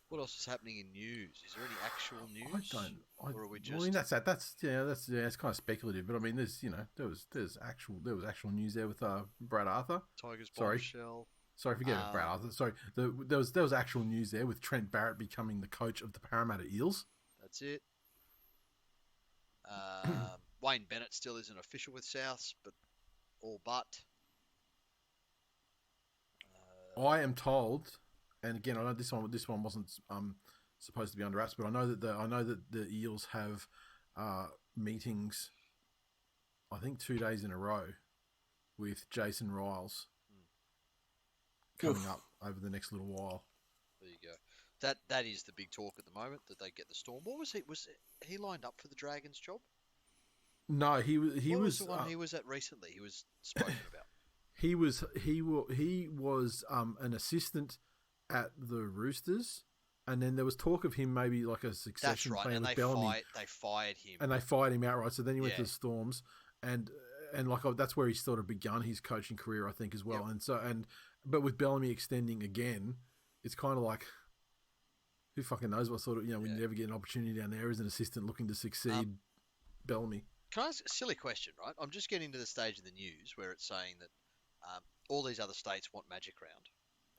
What else is happening in news? Is there any actual news? Or are we just... I mean, that's it's kind of speculative, but I mean, there was actual news there with Brad Arthur. Tigers bombshell. Sorry, forget about Brad Arthur. Sorry, there was actual news there with Trent Barrett becoming the coach of the Parramatta Eels. That's it. Wayne Bennett still isn't official with Souths, but all but. I am told, and again, I know this one wasn't supposed to be under wraps, but I know that the Eels have meetings, I think 2 days in a row, with Jason Riles coming up over the next little while. There you go. That is the big talk at the moment, that they get the Storm. What was he? Was he lined up for the Dragons job? No, he was the one he was at recently. He was spoken about. He was an assistant at the Roosters, and then there was talk of him maybe like a succession plan with Bellamy. They fired him, and they fired him outright. So then he went to the Storms, and like that's where he sort of begun his coaching career, I think, as well. Yep. But with Bellamy extending again, it's kind of like, who fucking knows what sort of, when you never get an opportunity down there as an assistant looking to succeed Bellamy. Can I ask a silly question, right? I'm just getting to the stage of the news where it's saying that all these other states want Magic Round.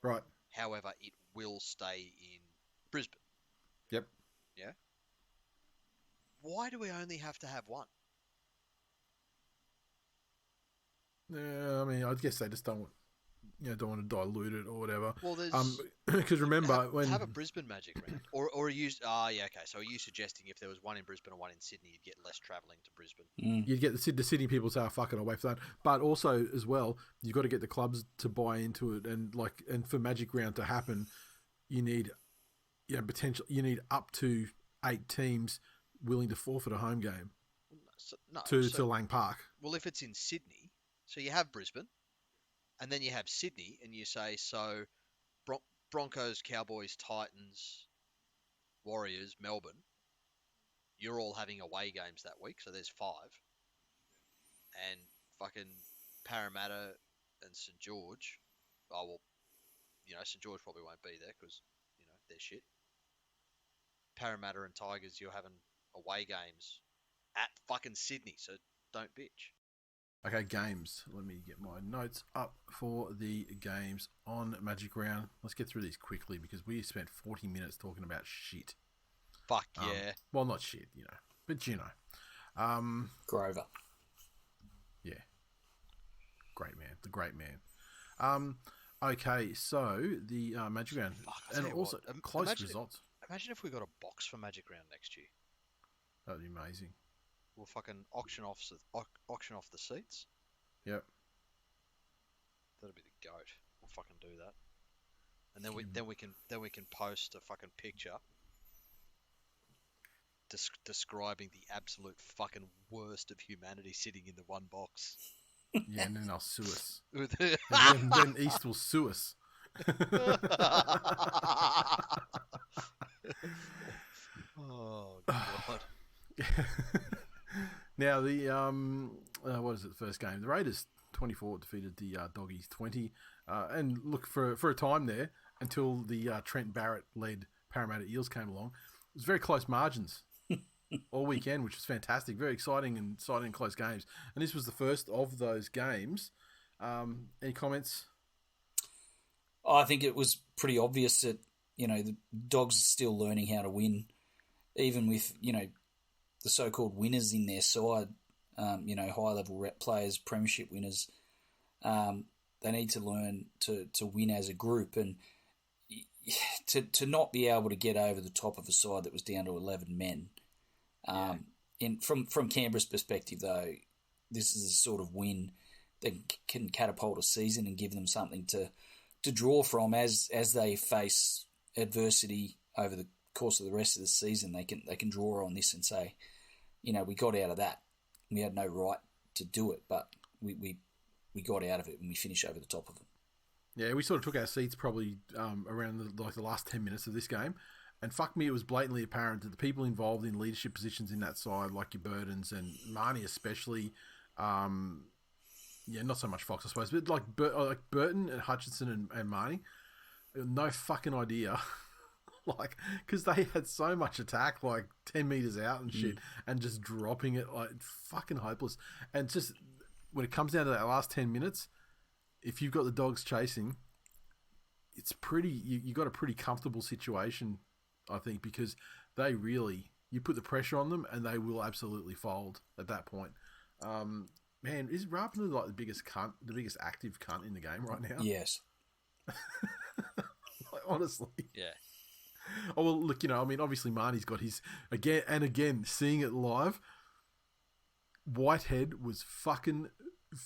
Right. However, it will stay in Brisbane. Yep. Yeah? Why do we only have to have one? Yeah, I mean, I guess they just don't want to dilute it or whatever. Well, there's because remember have a Brisbane Magic Round, or use okay. So are you suggesting if there was one in Brisbane or one in Sydney, you'd get less travelling to Brisbane? You'd get the Sydney people say, "Oh, fuck it, I'll wait for that." But also as well, you've got to get the clubs to buy into it, and for Magic Round to happen, you need you need up to 8 teams willing to forfeit a home game to Lang Park. Well, if it's in Sydney, so you have Brisbane. And then you have Sydney, and you say, so Broncos, Cowboys, Titans, Warriors, Melbourne, you're all having away games that week, so there's 5. And fucking Parramatta and St. George, St. George probably won't be there because, they're shit. Parramatta and Tigers, you're having away games at fucking Sydney, so don't bitch. Okay, games. Let me get my notes up for the games on Magic Round. Let's get through these quickly because we spent 40 minutes talking about shit. Fuck yeah. Well, not shit, but Grover. Yeah. Great man. The great man. Okay, so the Magic Round. And also close results. Imagine if we got a box for Magic Round next year. That'd be amazing. We'll fucking auction off the seats. Yep. That'll be the goat. We'll fucking do that. And then we can post a fucking picture describing the absolute fucking worst of humanity sitting in the one box. Yeah, and then they'll sue us. With- And then East will sue us. Oh God. Now the what is it? The first game, the Raiders 24 defeated the Doggies 20, and look for a time there until the Trent Barrett led Parramatta Eels came along. It was very close margins all weekend, which was fantastic. Very exciting and close games. And this was the first of those games. Any comments? I think it was pretty obvious that, the Dogs are still learning how to win, even with, the so-called winners in their side, high-level rep players, premiership winners. They need to learn to win as a group, and to not be able to get over the top of a side that was down to 11 men. From Canberra's perspective, though, this is the sort of win that can catapult a season and give them something to draw from as they face adversity over the course of the rest of the season. They can draw on this and say, we got out of that. We had no right to do it, but we got out of it and we finished over the top of them. Yeah, we sort of took our seats probably around the last 10 minutes of this game. And fuck me, it was blatantly apparent that the people involved in leadership positions in that side, like your Burdens and Marnie especially, not so much Fox, I suppose, but like Burton and Hutchinson and Marnie, no fucking idea. Because they had so much attack, 10 metres out and shit, and just dropping it, fucking hopeless. And just when it comes down to that last 10 minutes, if you've got the Dogs chasing, it's you got a pretty comfortable situation, I think, because they really, you put the pressure on them and they will absolutely fold at that point. Man, is Rapiner the biggest cunt, the biggest active cunt in the game right now? Yes. Honestly. Yeah. Oh, well, look, obviously Marnie's got his, again, seeing it live, Whitehead was fucking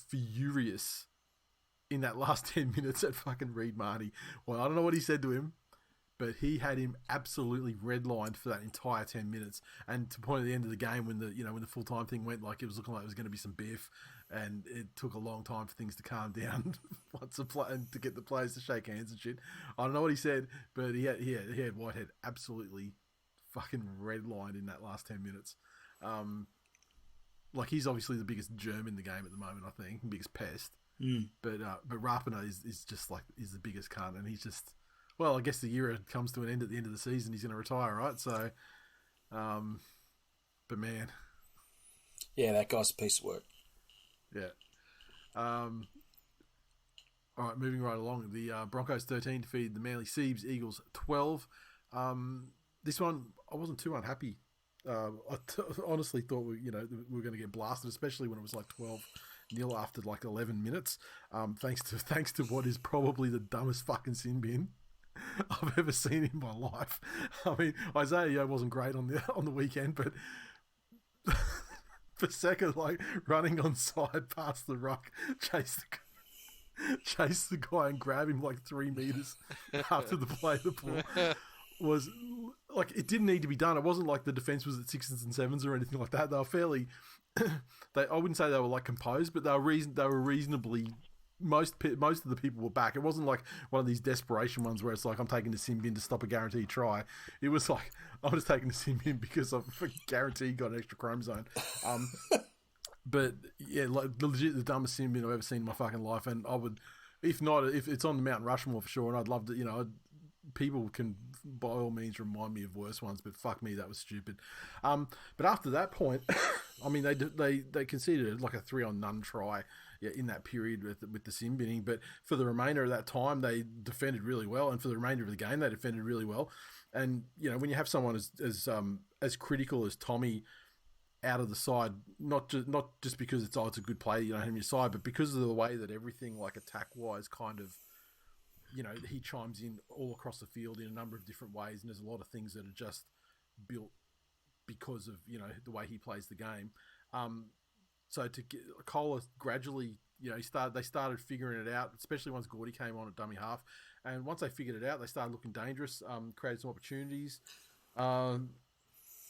furious in that last 10 minutes at fucking Reed Marnie. Well, I don't know what he said to him, but he had him absolutely redlined for that entire 10 minutes. And to the point at the end of the game when the full-time thing went, it was looking like it was going to be some biff, and it took a long time for things to calm down and to get the players to shake hands and shit. I don't know what he said, but he had Whitehead absolutely fucking redlined in that last 10 minutes. He's obviously the biggest germ in the game at the moment, I think, biggest pest. But Rapiner is just is the biggest cunt, and he's just, well, I guess the era comes to an end at the end of the season. He's going to retire, right? So, but man, yeah, that guy's a piece of work. Yeah. All right, moving right along. The Broncos 13 defeated the Manly Seabs Eagles 12. This one I wasn't too unhappy. Honestly thought we were going to get blasted, especially when it was 12-0 after 11 minutes. Thanks to what is probably the dumbest fucking sin bin I've ever seen in my life. I mean, Isaiah Yeo wasn't great on the weekend, but for second, running on side past the ruck, chase the guy and grab him 3 meters after the play of the ball was it didn't need to be done. It wasn't like the defense was at 6s and 7s or anything like that. They were fairly, I wouldn't say they were composed, but they were reasonably. Most of the people were back. It wasn't like one of these desperation ones where it's I'm taking the sin bin to stop a guaranteed try. It was I'm just taking the sin bin because I've guaranteed got an extra chromosome. But yeah, legit the dumbest sin bin I've ever seen in my fucking life. And I would, if it's on the Mount Rushmore for sure, and I'd love to, people can by all means remind me of worse ones, but fuck me, that was stupid. But after that point, I mean, they conceded a 3-on-none try. Yeah, in that period with the sin binning, but for the remainder of that time they defended really well, and for the remainder of the game they defended really well. And when you have someone as critical as Tommy out of the side, not just because it's a good play, you don't have him your side, but because of the way that everything attack wise kind of, he chimes in all across the field in a number of different ways, and there's a lot of things that are just built because of the way he plays the game. So to get Kohler gradually, they started figuring it out, especially once Gordy came on at dummy half. And once they figured it out, they started looking dangerous, created some opportunities.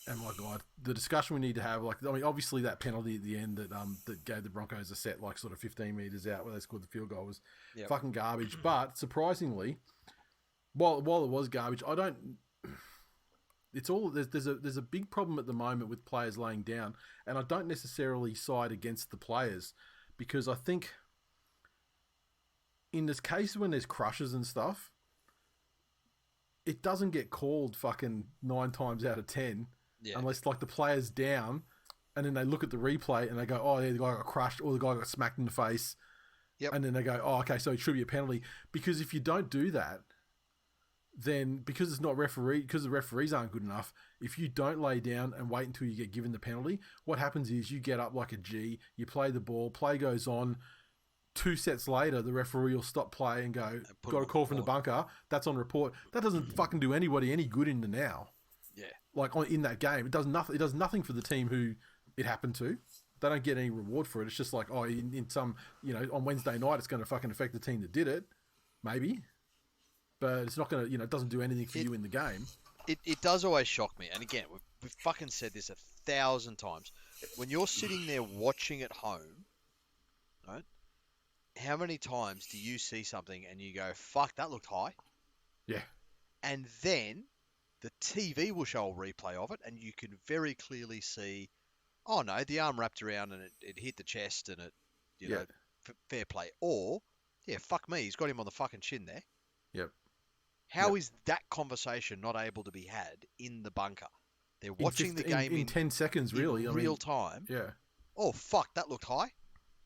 And my God, the discussion we need to have, like, I mean, obviously that penalty at the end that gave the Broncos a set, like, sort of 15 metres out where they scored the field goal was fucking garbage. But surprisingly, while it was garbage, I don't. It's all there's a big problem at the moment with players laying down, and I don't necessarily side against the players because I think in this case when there's crushes and stuff, it doesn't get called fucking 9 times out of 10. Yeah. Unless, like, the player's down and then they look at the replay and they go, oh, yeah, the guy got crushed or the guy got smacked in the face. Yep. And then they go, oh, okay, so it should be a penalty. Because if you don't do that, then because it's not because the referees aren't good enough, if you don't lay down and wait until you get given the penalty, what happens is you get up like a G, you play the ball, play goes on. 2 sets later, the referee will stop play and go, got a call from the bunker. That's on report. That doesn't fucking do anybody any good in the now. Yeah. Like, in that game, it does nothing. It does nothing for the team who it happened to. They don't get any reward for it. It's just like, oh, in some, on Wednesday night, it's going to fucking affect the team that did it, maybe, but it's not going to, it doesn't do anything for you in the game. It does always shock me, and again, we've fucking said this 1,000 times. When you're sitting there watching at home, right? How many times do you see something and you go, "Fuck, that looked high"? Yeah. And then the TV will show a replay of it, and you can very clearly see, oh no, the arm wrapped around and it hit the chest and it, fair play. Or, yeah, fuck me, he's got him on the fucking chin there. Yep. How is that conversation not able to be had in the bunker? They're watching the game in 10 seconds, really. In real time. Yeah. Oh, fuck, that looked high.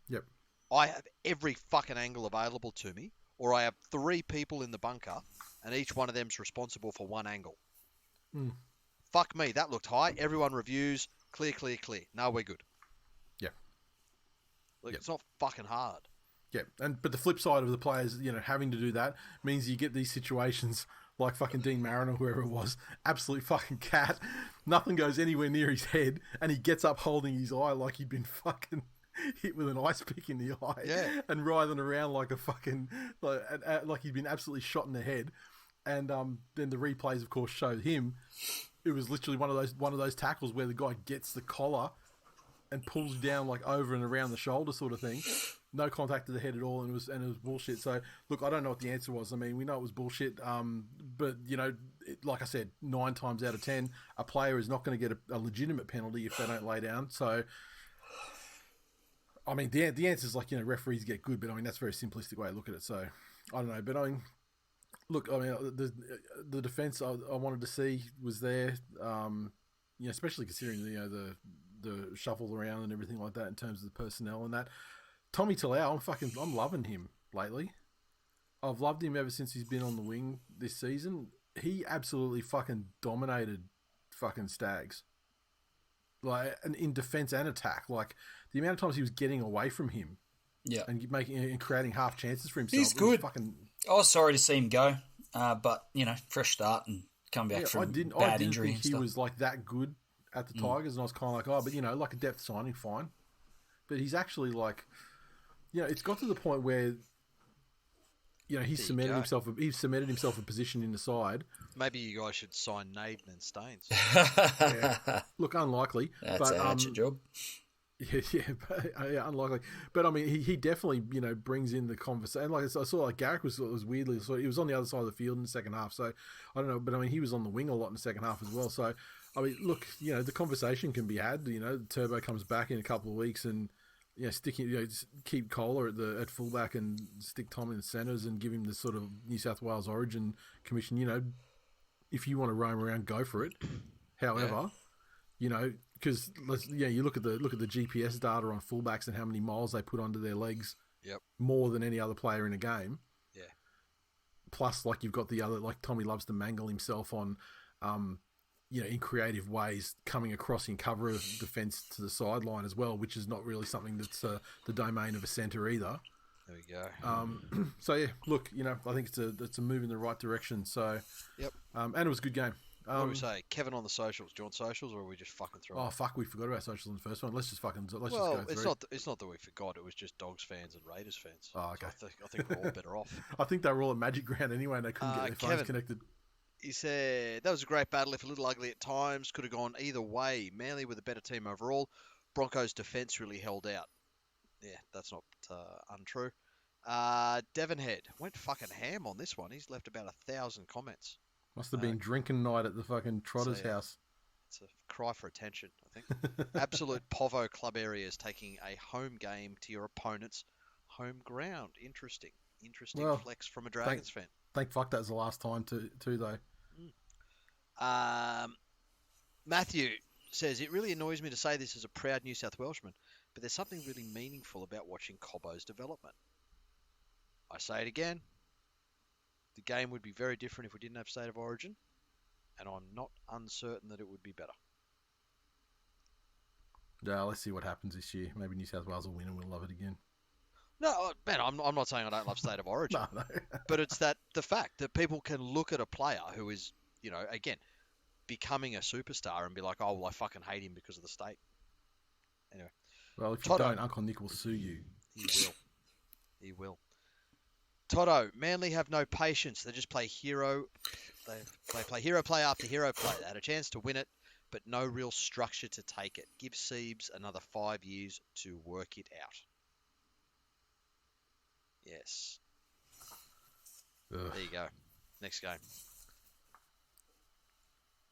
Yep. I have every fucking angle available to me, or I have 3 people in the bunker, and each one of them's responsible for one angle. Mm. Fuck me, that looked high. Everyone reviews, clear. No, we're good. Yeah. Look, It's not fucking hard. Yeah, but the flip side of the players, having to do that means you get these situations like fucking Dean Marin or whoever it was, absolute fucking cat. Nothing goes anywhere near his head, and he gets up holding his eye like he'd been fucking hit with an ice pick in the eye, and writhing around like a fucking like he'd been absolutely shot in the head. And then the replays, of course, showed him. It was literally one of those tackles where the guy gets the collar and pulls down like over and around the shoulder, sort of thing. No contact to the head at all, and it was bullshit. So look, I don't know what the answer was. I mean, we know it was bullshit. But like I said, 9 times out of 10, a player is not going to get a legitimate penalty if they don't lay down. So, I mean, the answer is like, referees get good, but I mean that's a very simplistic way to look at it. So I don't know, but I mean, look, I mean the defense I wanted to see was there. Especially considering the shuffle around and everything like that in terms of the personnel and that. Tommy TWiL, I'm loving him lately. I've loved him ever since he's been on the wing this season. He absolutely fucking dominated fucking Stags. Like, in defense and attack. Like, the amount of times he was getting away from him. Yeah. And creating half chances for himself. He's good. I was sorry to see him go. But, fresh start and come back from bad injury I didn't think and stuff. He was like that good at the Tigers, and I was kind of like, but like a depth signing, fine. But he's actually like, it's got to the point where, he's cemented himself a position in the side. Maybe you guys should sign Naden and Staines. Yeah. Look, unlikely. That's a hatchet job. Yeah, unlikely. But I mean, he definitely, brings in the conversation. Like I saw, like Garrick was weirdly, so he was on the other side of the field in the second half. So I don't know, but I mean, he was on the wing a lot in the second half as well. So I mean, look, the conversation can be had. Turbo comes back in a couple of weeks and keep Kohler at fullback and stick Tom in the centres and give him the sort of New South Wales Origin commission. If you want to roam around, go for it. However, because you look at the GPS data on fullbacks and how many miles they put under their legs. Yep. More than any other player in a game. Yeah. Plus, like you've got the other, like Tommy loves to mangle himself on, in creative ways, coming across in cover of defence to the sideline as well, which is not really something that's the domain of a centre either. There we go. So yeah, look, I think it's a move in the right direction. So, yep. And it was a good game. What do we say? Kevin on the socials. Do you want socials, or are we just fucking through? Oh fuck, we forgot about socials in the first one. Let's just go through. It's not that we forgot. It was just Dogs fans and Raiders fans. Oh, okay. So I think we're all better off. I think they were all at Magic Ground anyway, and they couldn't get their phones connected. He said, that was a great battle, if a little ugly at times. Could have gone either way. Manly were the better team overall. Broncos' defence really held out. Yeah, that's not untrue. Devon Head went fucking ham on this one. He's left about 1,000 comments. Must have been drinking night at the fucking Trotter's house. It's a cry for attention, I think. Absolute Povo club areas taking a home game to your opponent's home ground. Interesting flex from a Dragons fan. Thank fuck that was the last time too though. Matthew says, it really annoys me to say this as a proud New South Welshman, but there's something really meaningful about watching Cobbo's development. I say it again. The game would be very different if we didn't have State of Origin, and I'm not uncertain that it would be better. Yeah, let's see what happens this year. Maybe New South Wales will win and we'll love it again. No, man, I'm not saying I don't love State of Origin. No. But it's the fact that people can look at a player who is, again, becoming a superstar and be like, oh, well, I fucking hate him because of the state. Anyway. Well, if you don't, Uncle Nick will sue you. He will. Toto, Manly have no patience. They just play hero. They play hero play after hero play. They had a chance to win it, but no real structure to take it. Give Siebes another 5 years to work it out. Yes. Ugh. There you go. Next game.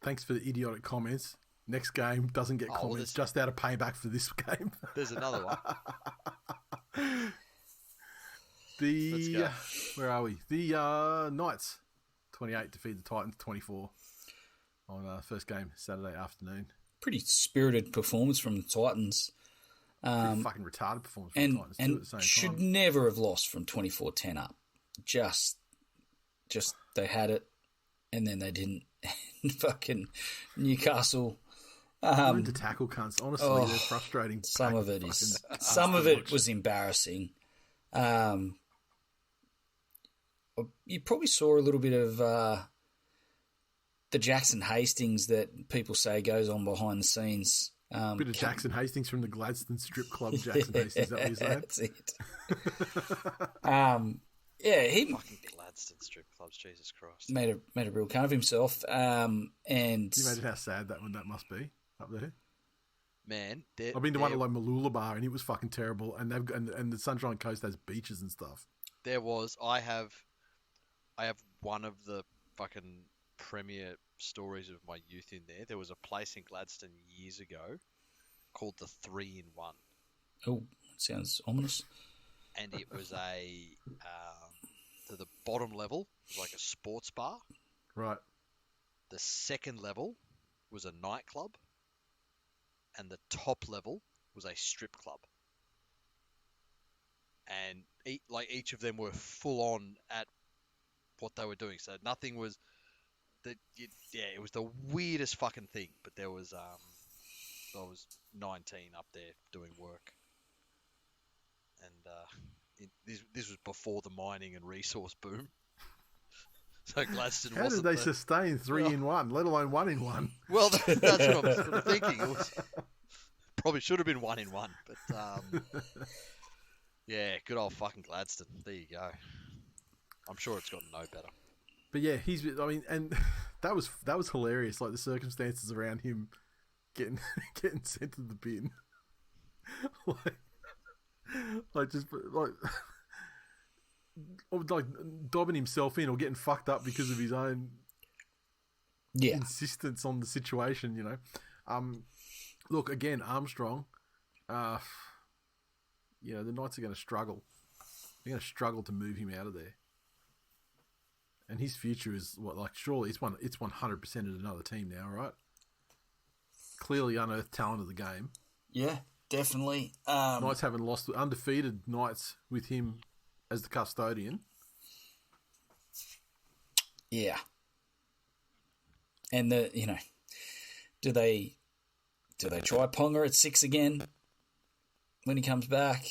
Thanks for the idiotic comments. Next game doesn't get comments, just out of payback for this game. There's another one. Where are we? The Knights 28 defeat the Titans 24 on first game Saturday afternoon. Pretty spirited performance from the Titans. Fucking retarded performance from the Titans too at the same should time. never have lost from 24-10 up. Just they had it, and then they didn't. Fucking Newcastle. Learn to tackle cunts. Honestly, they're frustrating. Some of it is. Some of it was embarrassing. You probably saw a little bit of the Jackson Hastings that people say goes on behind the scenes. Bit of Jackson Hastings from the Gladstone Strip Club. Jackson Hastings, is that what you're saying? That's it. Yeah, he fucking Gladstone Strip Clubs. Jesus Christ, made a real cunt of himself. And can you imagine how sad that must be up there? Man, I've been to one at like Malula Bar and it was fucking terrible. And and the Sunshine Coast has beaches and stuff. There was. I have one of the fucking premier stories of my youth in there. There was a place in Gladstone years ago called the 3-in-1. Oh, sounds ominous. And it was to the bottom level was like a sports bar. Right. The second level was a nightclub. And the top level was a strip club. And each of them were full on at what they were doing. So nothing was it was the weirdest fucking thing. But there was I was 19 up there doing work. And this was before the mining and resource boom. So Gladstone How did they sustain 3-in-1, let alone 1-in-1? Well, that's what I'm sort of thinking. It was, probably should have been 1-in-1, but yeah, good old fucking Gladstone. There you go. I'm sure it's gotten no better. But yeah, and that was hilarious. Like the circumstances around him getting sent to the bin, like dobbing himself in or getting fucked up because of his own insistence on the situation. Look again, Armstrong. The Knights are going to struggle. They're going to struggle to move him out of there. And his future is surely it's 100% at another team now, right? Clearly unearthed talent of the game. Yeah, definitely. Knights haven't lost, undefeated Knights with him as the custodian. Yeah. And do they try Ponga at 6 again when he comes back?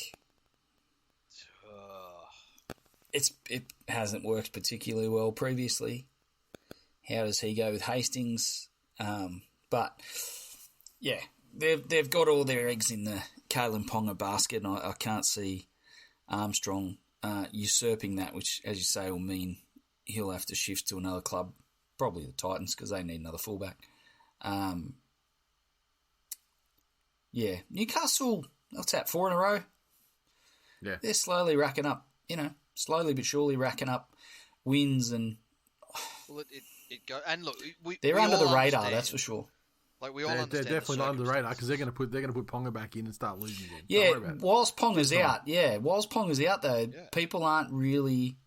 It hasn't worked particularly well previously. How does he go with Hastings? But yeah, they've got all their eggs in the Kalen Ponga basket, and I can't see Armstrong usurping that, which, as you say, will mean he'll have to shift to another club probably the Titans because they need another fullback. Yeah, Newcastle, what's that, 4 in a row? Yeah. They're slowly racking up, slowly but surely racking up wins, and Well, it go and look, they're we under the all radar, understand. that's for sure. Like we all They're understand. definitely not under the radar circumstances. because they're gonna put Ponga back in and start losing again. Yeah, Don't worry about it. whilst Ponga's Just out, whilst Ponga's out though, Yeah. people aren't really,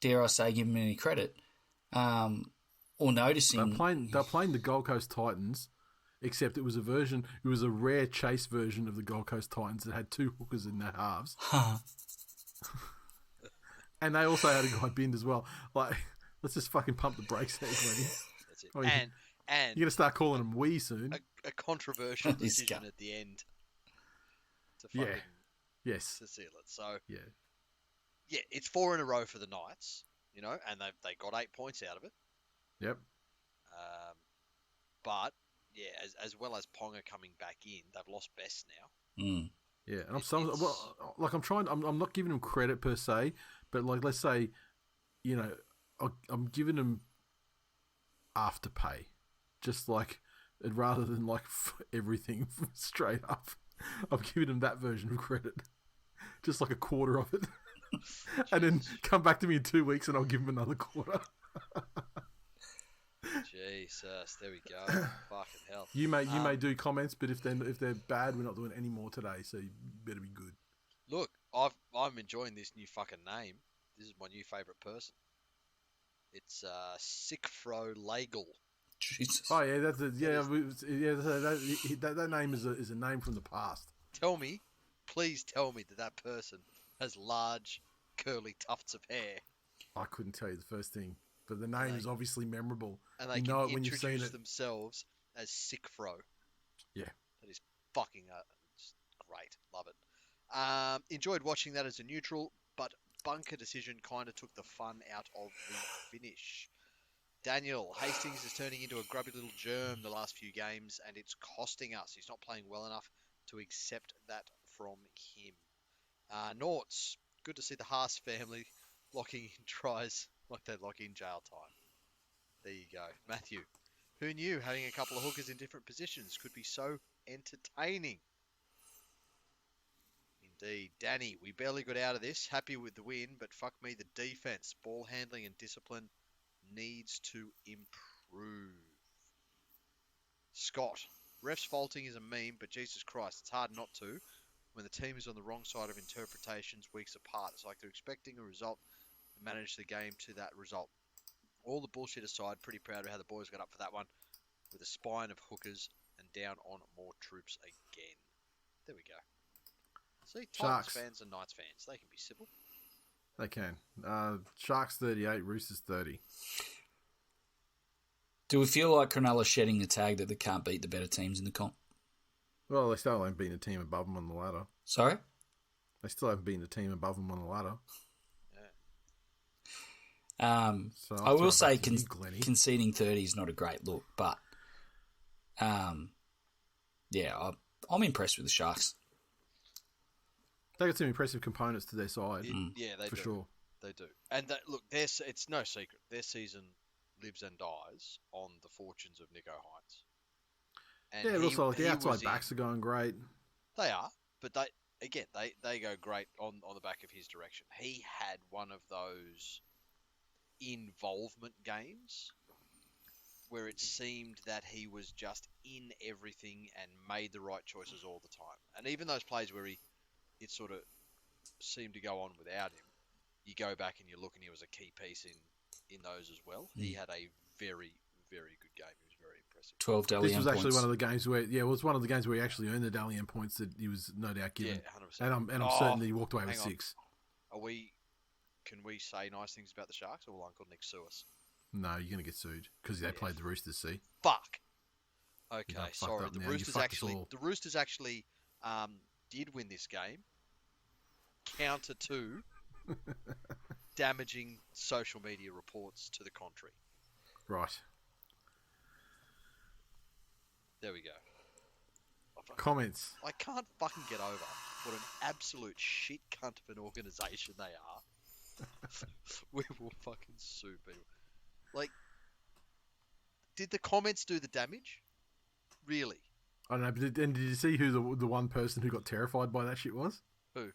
dare I say, giving him any credit, or noticing. They're playing the Gold Coast Titans, except it was a rare chase version of the Gold Coast Titans that had 2 hookers in their halves. And they also had a guy binned as well. Like, let's just fucking pump the brakes there, Glennie. That's it. Oh, And You're going to start calling them wee soon. a controversial This decision guy. at the end to Yeah. fucking Yes. to seal it. So Yeah. yeah, it's 4 in a row for the Knights, and they got 8 points out of it. Yep. But yeah, as well as Ponga coming back in, they've lost Best now. Mm. Yeah. And I'm not giving them credit per se, but like, let's say, I'm giving them afterpay. Just like, rather than like everything straight up, I'm giving them that version of credit. Just like a quarter of it. And then come back to me in 2 weeks and I'll give them another quarter. Jesus, there we go. Fucking hell. You may do comments, but if they're bad, we're not doing any more today, so you better be good. Look, I'm enjoying this new fucking name. This is my new favourite person. It's Sickfro Legal. Jesus. Oh yeah, that name is a name from the past. Please tell me that person has large, curly tufts of hair. I couldn't tell you the first thing, but the name is obviously memorable. And they you can know it when you've seen introduce it. themselves as Sickfro. Yeah. That is fucking just great. Love it. Enjoyed watching that as a neutral, but bunker decision kind of took the fun out of the finish. Daniel, Hastings is turning into a grubby little germ the last few games, and it's costing us. He's not playing well enough to accept that from him. Norts, good to see the Haas family locking in tries like they lock in jail time. There you go. Matthew, who knew having a couple of hookers in different positions could be so entertaining? Indeed. Danny, we barely got out of this. Happy with the win, but fuck me, the defense, ball handling and discipline needs to improve. Scott, refs faulting is a meme, but Jesus Christ, it's hard not to when the team is on the wrong side of interpretations weeks apart. It's like they're expecting a result and manage the game to that result. All the bullshit aside, pretty proud of how the boys got up for that one with a spine of hookers and down on more troops again. There we go. See, Titans fans and Knights fans, they can be civil. They can. Sharks 38, Roosters 30. Do we feel like Cronulla shedding the tag that they can't beat the better teams in the comp? Well, they still haven't beaten a team above them on the ladder. Sorry? They still haven't beaten a team above them on the ladder. So I will say conceding 30 is not a great look, but I'm impressed with the Sharks. They got some impressive components to their side. Yeah, they for do. Sure. They do. And look, it's no secret. Their season lives and dies on the fortunes of Nico Hines. And yeah, it looks like the outside backs are going great. They are, but they go great on the back of his direction. He had one of those involvement games where it seemed that he was just in everything and made the right choices all the time. And even those plays where it sort of seemed to go on without him, you go back and you look and he was a key piece in those as well. He had a very, very good game. He was very impressive. 12 Dalian points. This was actually one of the games where, it was one of the games where he actually earned the Dalian points that he was no doubt given. Yeah, 100%. And I'm certain that he walked away with 6. Can we say nice things about the Sharks, or will Uncle Nick sue us? No, you're going to get sued because they played the Roosters, see? Fuck. Okay, fucked sorry. up The now. Roosters actually did win this game. Counter to damaging social media reports to the contrary. Right. There we go. Comments. I can't fucking get over what an absolute shit cunt of an organisation they are. We will fucking sue people. Like, Did the comments do the damage? Really? I don't know. But did you see who the one person who got terrified by that shit was? Who?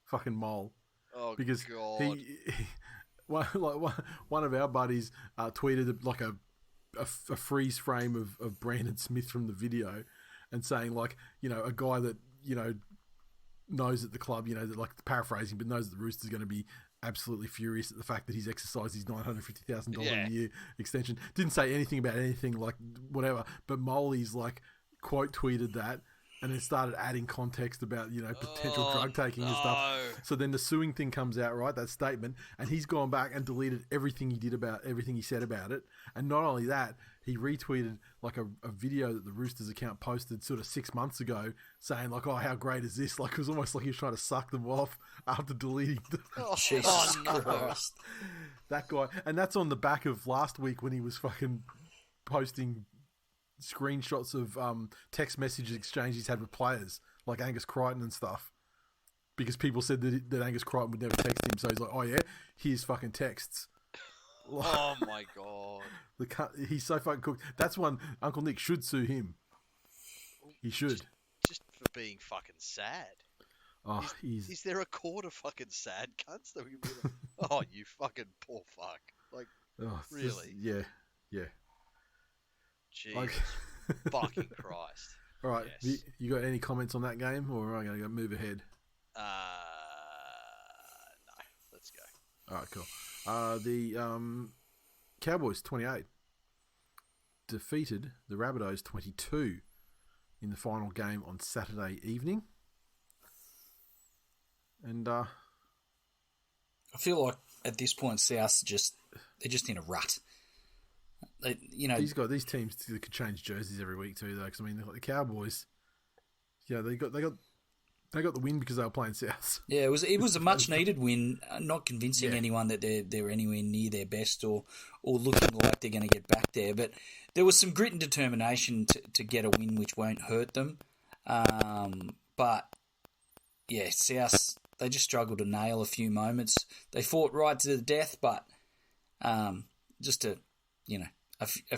Fucking Mole. Oh, Because God. he one of our buddies tweeted like a freeze frame of Brandon Smith from the video, and saying like, a guy that knows at the club, that, like, paraphrasing, but knows that the Roosters are going to be absolutely furious at the fact that he's exercised his $950,000 a year extension. Didn't say anything about anything, like, whatever, but Moley's like quote tweeted that and then started adding context about, potential drug taking and stuff. So then the suing thing comes out, right? That statement, and he's gone back and deleted everything he said about it. And not only that, he retweeted like a video that the Roosters account posted sort of 6 months ago, saying like, "Oh, how great is this?" Like, it was almost like he was trying to suck them off after deleting them. Jesus Christ. That guy, and that's on the back of last week when he was fucking posting screenshots of text message exchanges he's had with players like Angus Crichton and stuff, because people said that Angus Crichton would never text him, so he's like, "Oh yeah, here's fucking texts." Oh my God. He's so fucking cooked. That's one Uncle Nick should sue him. He should. Just for being fucking sad. Oh, is there a court of fucking sad cunts that we would? Oh, you fucking poor fuck. Like, really? Yeah. Jesus Like... fucking Christ. All right, Yes. you got any comments on that game, or am I going to move ahead? No. Let's go. All right, cool. The Cowboys 28 defeated the Rabbitohs 22 in the final game on Saturday evening. And I feel like at this point, South they're just in a rut. these teams that could change jerseys every week too, though. Because I mean, the Cowboys, they got the win because they were playing South. Yeah, it was a much needed win. Not convincing anyone that they're anywhere near their best or looking like they're going to get back there. But there was some grit and determination to get a win, which won't hurt them. But yeah, South, they just struggled to nail a few moments. They fought right to the death, but just a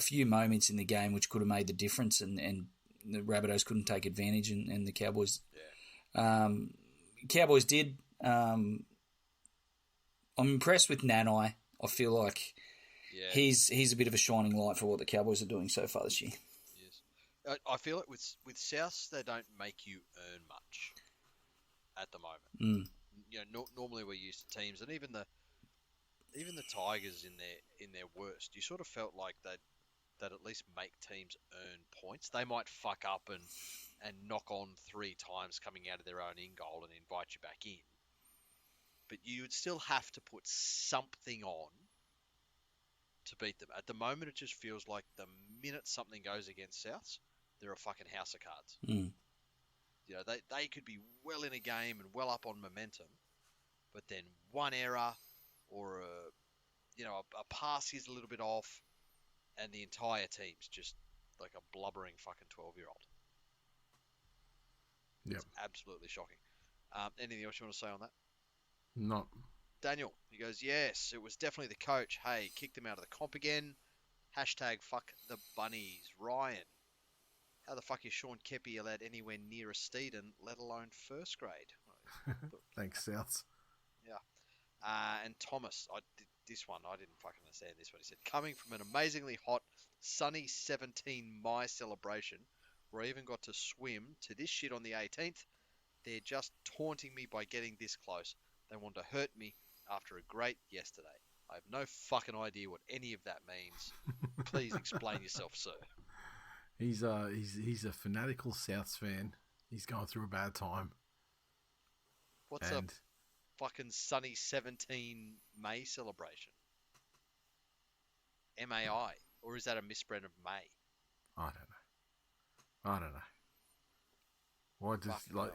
few moments in the game which could have made the difference, and the Rabbitohs couldn't take advantage, and the Cowboys. Cowboys did. I'm impressed with Nanai. I feel like he's a bit of a shining light for what the Cowboys are doing so far this year. Yes, I feel like with South, they don't make you earn much at the moment. Normally we're used to teams, and even the Tigers in their worst, you sort of felt like they'd at least make teams earn points. They might fuck up and knock on 3 times coming out of their own in goal and invite you back in. But you would still have to put something on to beat them. At the moment, it just feels like the minute something goes against Souths, they're a fucking house of cards. They could be well in a game and well up on momentum, but then one error or a pass is a little bit off, and the entire team's just like a blubbering fucking 12-year-old. Yep. It's absolutely shocking. Anything else you want to say on that? Not. Daniel, he goes, yes, it was definitely the coach. Hey, kicked them out of the comp again. # fuck the bunnies. Ryan, how the fuck is Sean Kepi allowed anywhere near a Steeden, let alone first grade? Thanks, Souths. Yeah. And Thomas, I didn't fucking understand this, what he said. Coming from an amazingly hot, sunny 17 Mai celebration, where I even got to swim, to this shit on the 18th, they're just taunting me by getting this close. They want to hurt me after a great yesterday. I have no fucking idea what any of that means. Please explain yourself, sir. He's a fanatical Souths fan. He's going through a bad time. What's a fucking sunny 17 May celebration? MAI? Or is that a misprint of May? I don't know. Why just like...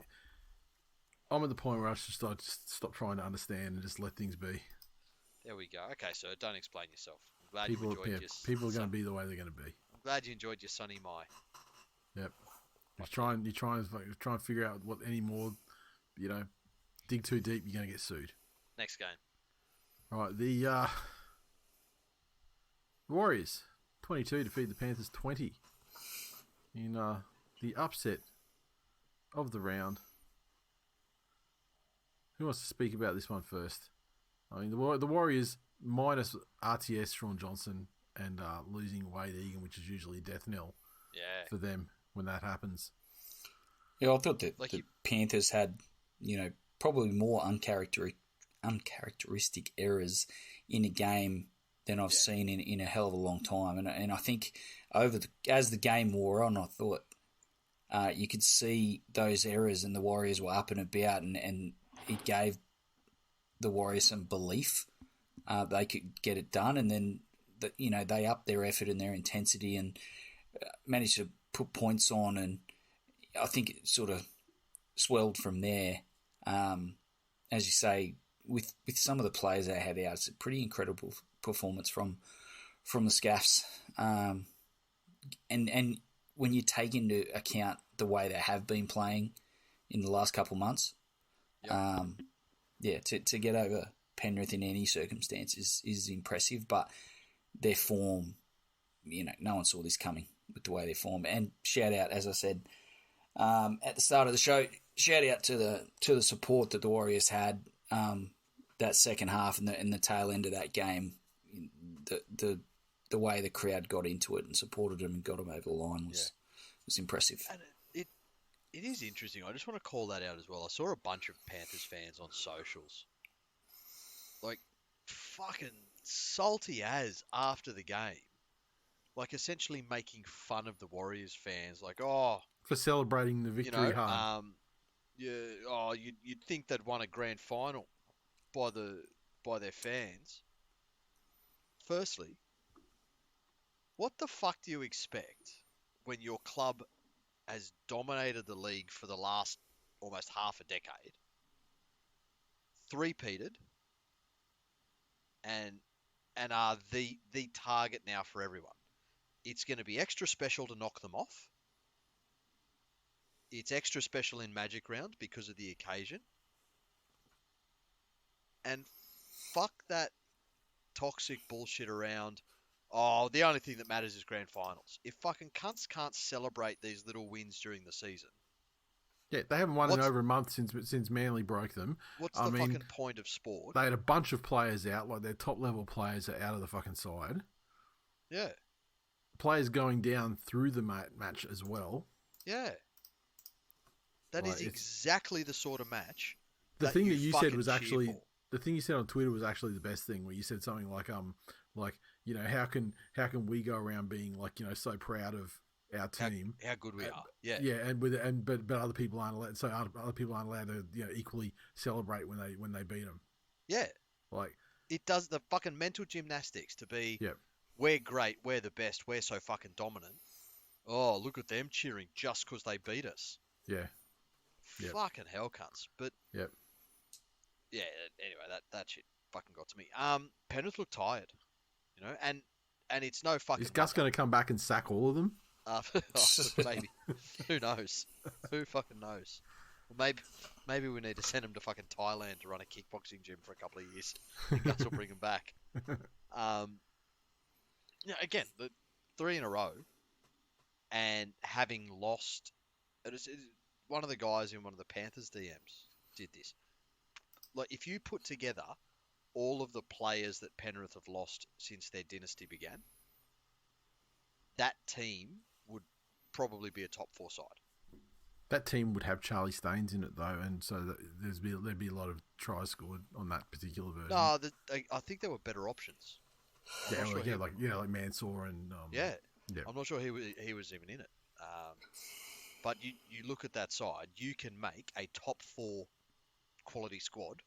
I'm at the point where I just stop trying to understand and just let things be. There we go. Okay, so don't explain yourself. I'm glad People, you enjoyed your... People are going to be the way they're going to be. I'm glad you enjoyed your sunny Mai. Yep. You try and figure out what any more, dig too deep, you're going to get sued. Next game. All right, the Warriors 22 defeat the Panthers 20 in the upset of the round. Who wants to speak about this one first? I mean, the Warriors minus RTS Sean Johnson and losing Wade Egan, which is usually a death knell for them when that happens. Yeah, I thought that the Panthers had, probably more uncharacteristic errors in a game than I've seen in a hell of a long time. And I think as the game wore on, I thought you could see those errors and the Warriors were up and about, and it gave the Warriors some belief they could get it done. And then, they upped their effort and their intensity and managed to put points on, and I think it sort of swelled from there. As you say, with some of the players they had out, it's a pretty incredible performance from the Scaffs. And when you take into account the way they have been playing in the last couple of months, to get over Penrith in any circumstance is impressive. But their form, no one saw this coming with the way they form. And shout out, as I said at the start of the show, shout out to the support that the Warriors had that second half and the tail end of that game. The way the crowd got into it and supported them and got them over the line was impressive. And it is interesting. I just want to call that out as well. I saw a bunch of Panthers fans on socials, like fucking salty as after the game, like essentially making fun of the Warriors fans, like, oh, for celebrating the victory hard. You'd think they'd won a grand final by their fans. Firstly, what the fuck do you expect when your club has dominated the league for the last almost half a decade, three-peated, and are the target now for everyone? It's going to be extra special to knock them off. It's extra special in Magic Round because of the occasion. And fuck that toxic bullshit around, oh, the only thing that matters is grand finals. If fucking cunts can't celebrate these little wins during the season. Yeah, they haven't won in over a month since Manly broke them. What's the fucking point of sport? They had a bunch of players out, like their top level players are out of the fucking side. Yeah. Players going down through the match as well. Yeah. That is exactly the sort of match. The thing that you said was actually the thing you said on Twitter was actually the best thing, where you said something like how can we go around being so proud of our team, how good we are, but other people aren't allowed, so other people aren't allowed to equally celebrate when they beat them. Yeah, like it does the fucking mental gymnastics to be. Yeah, we're great, we're the best, we're so fucking dominant. Oh, look at them cheering just because they beat us. Yeah. Fucking hell cunts. But yep. Yeah, anyway, that shit fucking got to me. Penrith looked tired, and it's no fucking. Is Gus going to come back and sack all of them? Maybe. Who knows? Who fucking knows? Well, maybe we need to send him to fucking Thailand to run a kickboxing gym for a couple of years. And Gus will bring him back. Again, the 3 in a row, and having lost. One of the guys in one of the Panthers DMs did this. Like, if you put together all of the players that Penrith have lost since their dynasty began, that team would probably be a top 4 side. That team would have Charlie Staines in it, though, and so there'd be a lot of tries scored on that particular version. No, I think there were better options. Like Mansour and yeah. I'm not sure he was even in it. But you look at that side, you can make a top 4 quality squad.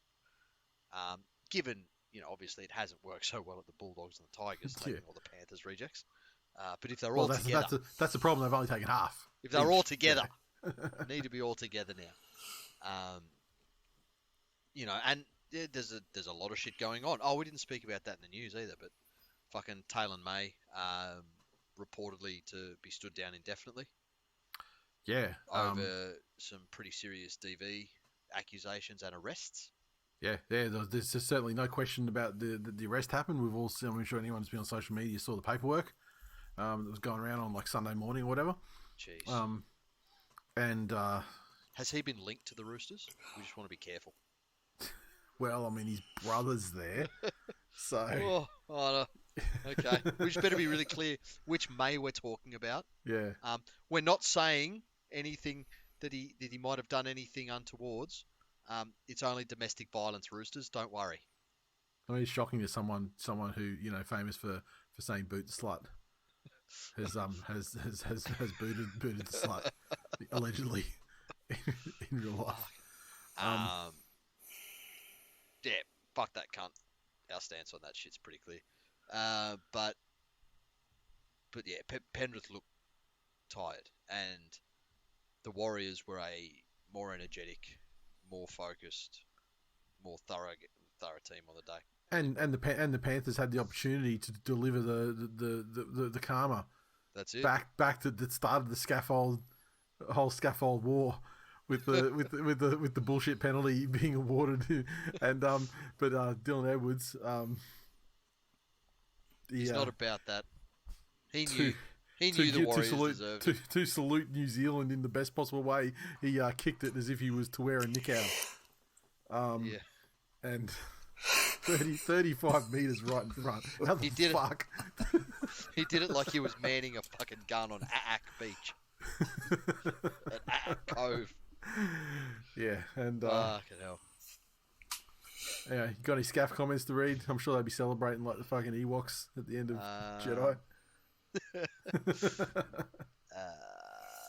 Given, obviously it hasn't worked so well at the Bulldogs and the Tigers, taking all the Panthers rejects. But if they're all together... That's the problem, they've only taken half. If they're all together, need to be all together now. And there's a lot of shit going on. Oh, we didn't speak about that in the news either, but fucking Taylor May reportedly to be stood down indefinitely. Yeah. Over some pretty serious DV accusations and arrests. Yeah. There's certainly no question about the arrest happened. We've all seen, I'm sure anyone who's been on social media saw the paperwork. that was going around on like Sunday morning or whatever. Jeez. And Has he been linked to the Roosters? We just want to be careful. well, I mean, his brother's there, so Oh, okay. We just better be really clear which May we're talking about. yeah. We're not saying anything that he might have done anything untowards. It's only domestic violence, Roosters. Don't worry. I mean, it's shocking to someone who famous for saying "boot the slut" has booted the slut allegedly in real life. Yeah, fuck that cunt. Our stance on that shit's pretty clear. But yeah, Penrith looked tired, and the Warriors were a more energetic, more focused, more thorough team on the day. And the Panthers had the opportunity to deliver the karma. That's it. Back to that started the whole scaffold war with the bullshit penalty being awarded, and but Dylan Edwards, he's not about that. He knew the Warriors deserved it. To salute New Zealand in the best possible way, he kicked it as if he was to wear a nick out. Yeah. And 35 metres right in front. How the fuck? He did it like he was manning a fucking gun on Aak Beach. At Aak Cove. Yeah, and fucking hell. Yeah, you got any scaff comments to read? I'm sure they'd be celebrating like the fucking Ewoks at the end of Jedi.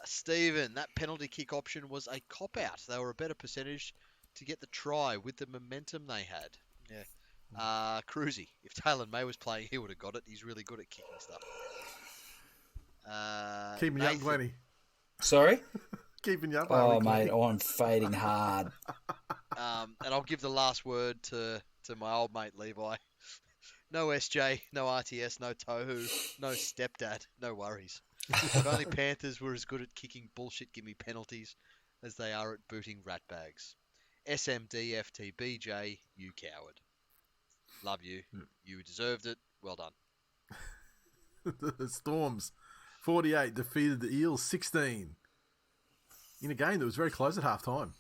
Stephen, that penalty kick option was a cop-out. They were a better percentage to get the try with the momentum they had. Yeah. Cruzy, if Taylor May was playing, he would have got it. He's really good at kicking stuff. Keeping you up, Glennie. Sorry? Keeping you up. Oh, mate, I'm fading hard. And I'll give the last word to my old mate Levi. No SJ, no RTS, no Tohu, no stepdad, no worries. If only Panthers were as good at kicking bullshit gimme penalties as they are at booting ratbags. SMDFTBJ, you coward. Love you. You deserved it. Well done. The Storms, 48, defeated the Eels 16 in a game that was very close at half time.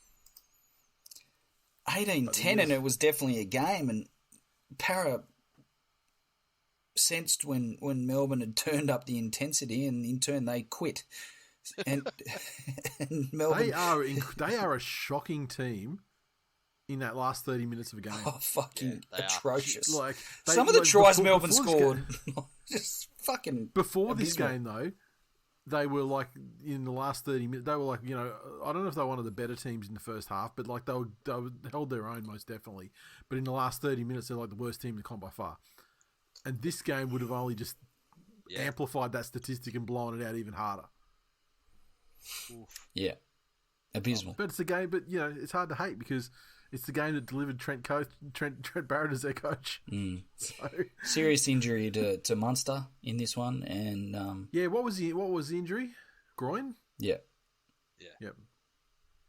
18-10, and it was definitely a game, and Para sensed when Melbourne had turned up the intensity, and in turn they quit. And Melbourne, they are a shocking team in that last 30 minutes of a game. Oh, fucking atrocious! Like some of the tries Melbourne scored, just fucking. Before this game, though, they were like in the last 30 minutes. They were like, I don't know if they were one of the better teams in the first half, but like they held their own most definitely. But in the last 30 minutes, they're like the worst team in the comp by far. And this game would have only just amplified that statistic and blown it out even harder. Oof. Yeah, abysmal. But it's a game. But it's hard to hate because it's the game that delivered Trent Barrett as their coach. Mm. So, serious injury to Munster in this one, and what was the injury? Groin. Yeah. Yep.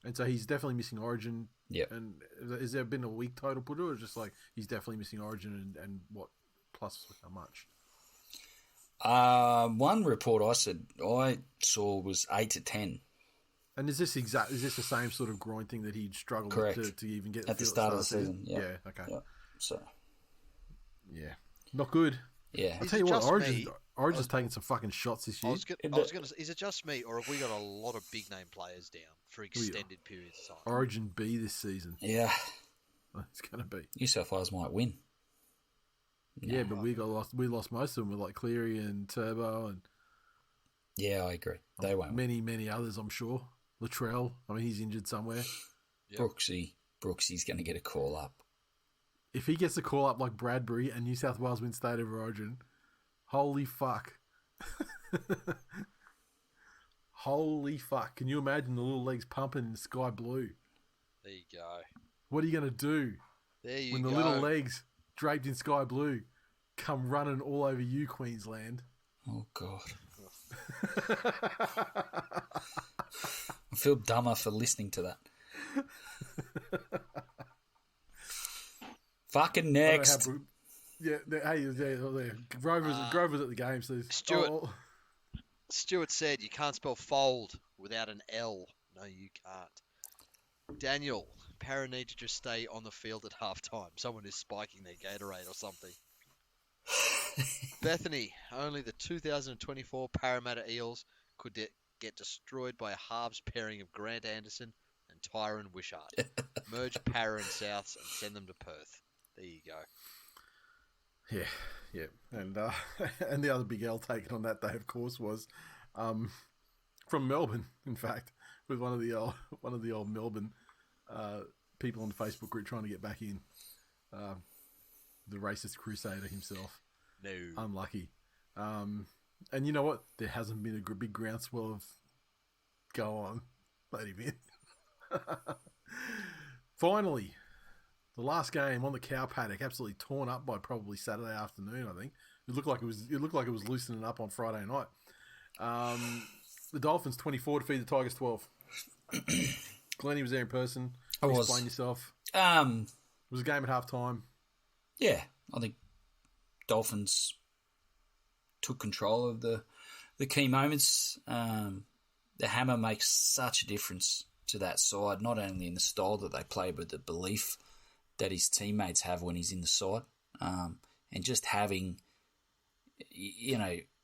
And so he's definitely missing Origin. Yeah. And has there been a week total put or just like he's definitely missing Origin and what plus how much? One report I saw was 8 to 10. And is this the same sort of groin thing that he'd struggled with to even get at the start of the season? Yeah. Okay. Yeah. So. Yeah. Not good. Yeah. I'll tell you what, Origin's taking some fucking shots this year. I was going to say, is it just me, or have we got a lot of big name players down for extended periods of time? Origin B this season. Yeah. It's going to be. New South Wales might win. Yeah, but we lost most of them with like Cleary and Turbo and. Yeah, I agree. They won't. Many others, I'm sure. Latrell, I mean, he's injured somewhere. Yep. Brooksy's going to get a call up. If he gets a call up like Bradbury and New South Wales win State of Origin, holy fuck. Holy fuck. Can you imagine the little legs pumping in sky blue? There you go. What are you going to do There you when go. the little legs draped in sky blue come running all over you, Queensland? Oh, God. I feel dumber for listening to that. I Fucking next. Yeah, Grover's at the game. So Stuart Stuart said you can't spell fold without an L. No, you can't. Daniel, Para need to just stay on the field at halftime. Someone is spiking their Gatorade or something. Bethany, only the 2024 Parramatta Eels could get destroyed by a halves pairing of Grant Anderson and Tyron Wishart. Merge Para and Souths and send them to Perth. There you go. Yeah. And and the other big L taken on that day, of course, was from Melbourne. In fact, with one of the old Melbourne people on the Facebook group trying to get back in. The racist crusader himself. No. Unlucky. And you know what? There hasn't been a big groundswell of go on, let him in. Finally, the last game on the cow paddock, absolutely torn up by probably Saturday afternoon. I think it looked like it was loosening up on Friday night. The Dolphins 24 defeat the Tigers 12. Glennie was there in person. Explain yourself. It was a game at half time. Yeah, I think Dolphins took control of the key moments. The hammer makes such a difference to that side, not only in the style that they play, but the belief that his teammates have when he's in the side. And just having,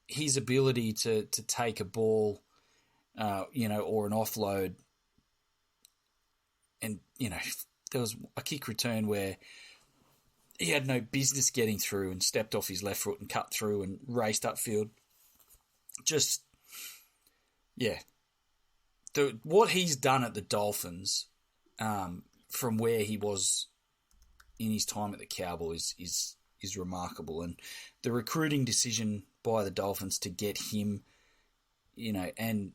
his ability to take a ball, or an offload. And, there was a kick return where he had no business getting through and stepped off his left foot and cut through and raced upfield. Just, yeah. What he's done at the Dolphins, from where he was in his time at the Cowboys, is remarkable. And the recruiting decision by the Dolphins to get him, in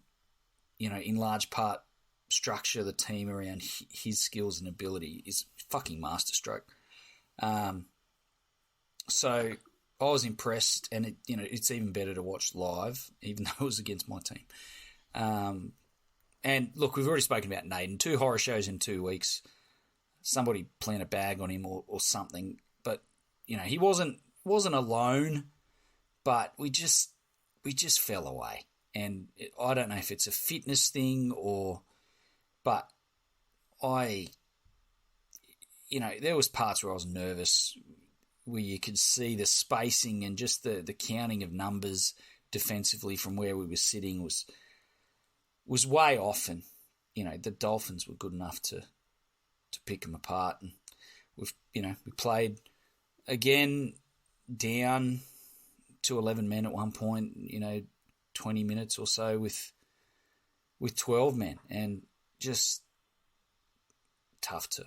large part structure the team around his skills and ability is fucking masterstroke. So I was impressed, and it's even better to watch live, even though it was against my team. And look, we've already spoken about Naden. 2 horror shows in 2 weeks. Somebody plant a bag on him or something. But he wasn't alone. But we just fell away, and I don't know if it's a fitness thing but there was parts where I was nervous, where you could see the spacing and just the counting of numbers defensively from where we were sitting was way off, and the Dolphins were good enough to pick them apart, and we played again down to 11 men at one point, 20 minutes or so with 12 men, and just tough to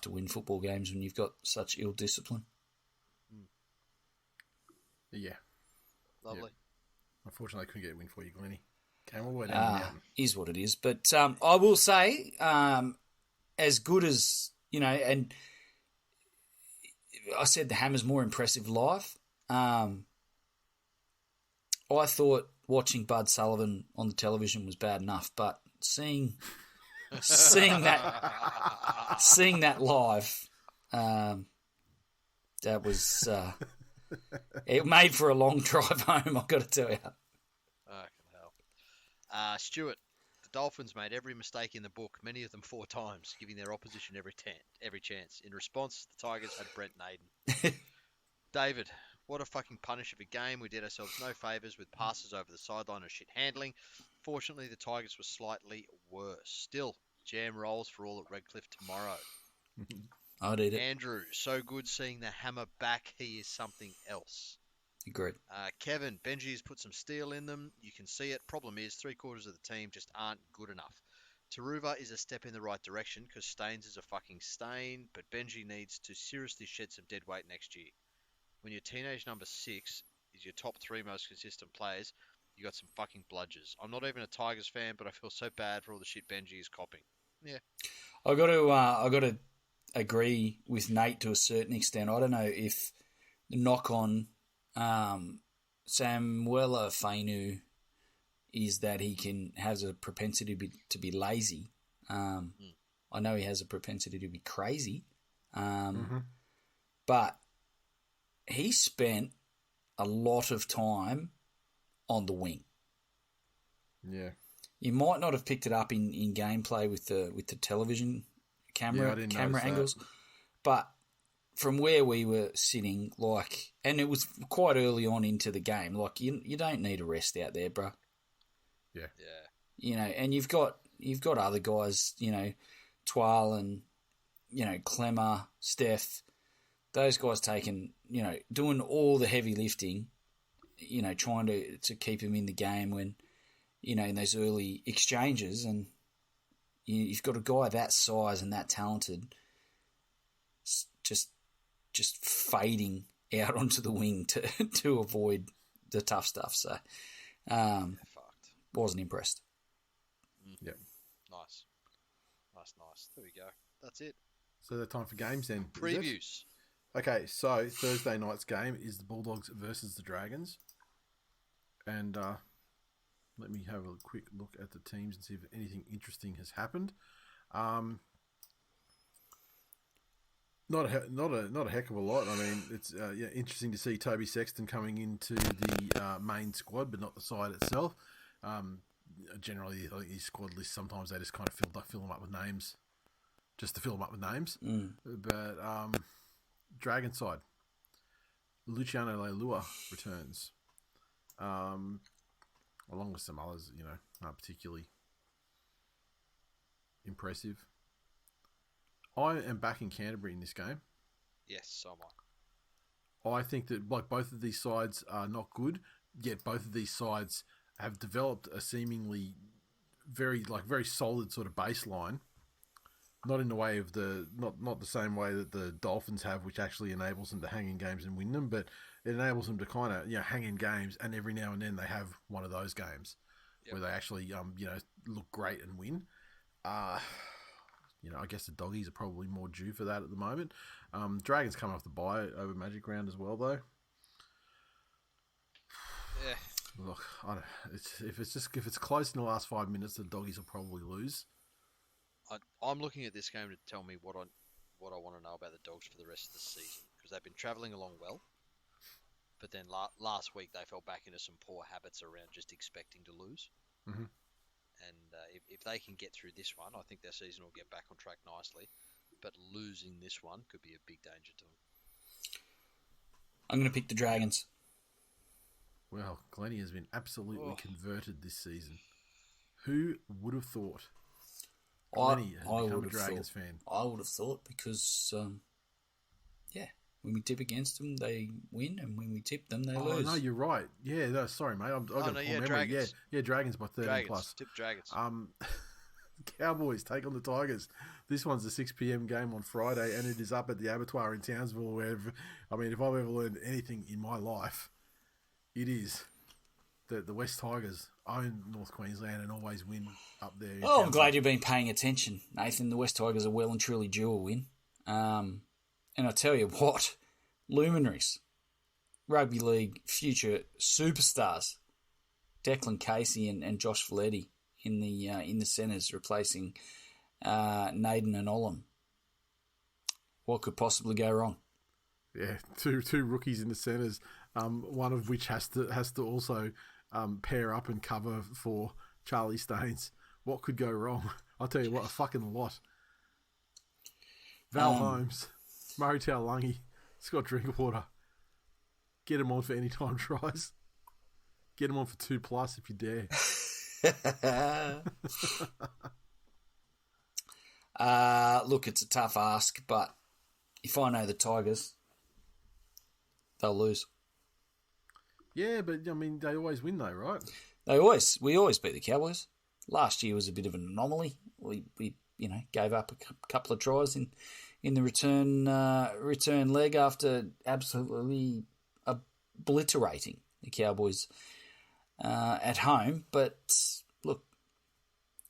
win football games when you've got such ill discipline. Yeah. Lovely. Yep. Unfortunately, I couldn't get a win for you, Glennie. Came all the way down the mountain. Is what it is. But I will say, as good as, and I said the Hammer's more impressive live. I thought watching Bud Sullivan on the television was bad enough, but seeing that live, that was it made for a long drive home, I've got to tell you. Stuart, the Dolphins made every mistake in the book, many of them 4 times, giving their opposition every chance. In response, the Tigers had Brent Naden. David, what a fucking punish of a game. We did ourselves no favours with passes over the sideline and shit handling. Fortunately, the Tigers were slightly worse. Still, jam rolls for all at Redcliffe tomorrow. I'd eat it. Andrew, so good seeing the Hammer back. He is something else. Agreed. Kevin, Benji's put some steel in them. You can see it. Problem is, 3/4 of the team just aren't good enough. Taruva is a step in the right direction because Staines is a fucking stain, but Benji needs to seriously shed some dead weight next year. When your teenage number 6 is your top 3 most consistent players, you got some fucking bludgers. I'm not even a Tigers fan, but I feel so bad for all the shit Benji is copping. Yeah. I got to agree with Nate to a certain extent. I don't know if the knock on Samuela Fainu is that he has a propensity to be lazy. I know he has a propensity to be crazy, but he spent a lot of time on the wing. Yeah. You might not have picked it up in gameplay with the television camera angles, but from where we were sitting, like, and it was quite early on into the game, like you don't need a rest out there, bro. Yeah. Yeah. You know, and you've got other guys, you know, TWiL and, you know, Clemmer, Steph, those guys taking, you know, doing all the heavy lifting, you know, trying to keep him in the game when, you know, in those early exchanges, and you've got a guy that size and that talented just fading out onto the wing to avoid the tough stuff. So, wasn't impressed. Yep. Nice. There we go. That's it. So that time for games then. Previews. Okay, so Thursday night's game is the Bulldogs versus the Dragons. And let me have a quick look at the teams and see if anything interesting has happened. Not a heck of a lot. I mean, it's interesting to see Toby Sexton coming into the main squad, but not the side itself. Generally, I think these squad lists sometimes they just kind of fill them up with names, just to fill them up with names. But Dragon side, Luciano Leilua returns, along with some others, you know, not particularly impressive. I am backing Canterbury in this game. Yes, so am I. I think that like both of these sides are not good, yet both of these sides have developed a seemingly very solid sort of baseline. Not in the way of not the same way that the Dolphins have, which actually enables them to hang in games and win them, but it enables them to kind of hang in games, and every now and then they have one of those games where they actually look great and win. I guess the Doggies are probably more due for that at the moment. Dragons coming off the bye over Magic Round as well, though. Yeah. Look, if it's close in the last 5 minutes, the Doggies will probably lose. I'm looking at this game to tell me what I want to know about the Dogs for the rest of the season, because they've been travelling along well, but then last week they fell back into some poor habits around just expecting to lose. Mm-hmm. And if they can get through this one, I think their season will get back on track nicely. But losing this one could be a big danger to them. I'm going to pick the Dragons. Well, Glennie has been absolutely converted this season. Who would have thought? Glennie has become a Dragons fan. I would have thought because, when we tip against them, they win, and when we tip them, they lose. Oh, no, you're right. Yeah, no, sorry, mate. I've got a poor memory. Dragons. Yeah, Dragons by 13 plus. Tip Dragons. Cowboys take on the Tigers. This one's a 6 p.m. game on Friday, and it is up at the Abattoir in Townsville. If I've ever learned anything in my life, it is that the West Tigers own North Queensland and always win up there. Oh, I'm glad you've been paying attention, Nathan. The West Tigers are well and truly due a win. And I tell you what, luminaries, rugby league future superstars, Declan Casey and Josh Valetti in the centres, replacing Naden and Olam. What could possibly go wrong? Yeah, two rookies in the centres, one of which has to also pair up and cover for Charlie Staines. What could go wrong? I'll tell you what, a fucking lot. Val Holmes, Murray Taulagi, Scott Drinkwater. Get him on for anytime tries. Get him on for 2+ if you dare. Look, it's a tough ask, but if I know the Tigers, they'll lose. Yeah, but I mean, they always win though, right? We always beat the Cowboys. Last year was a bit of an anomaly. We gave up a couple of tries in the return leg after absolutely obliterating the Cowboys at home. But look,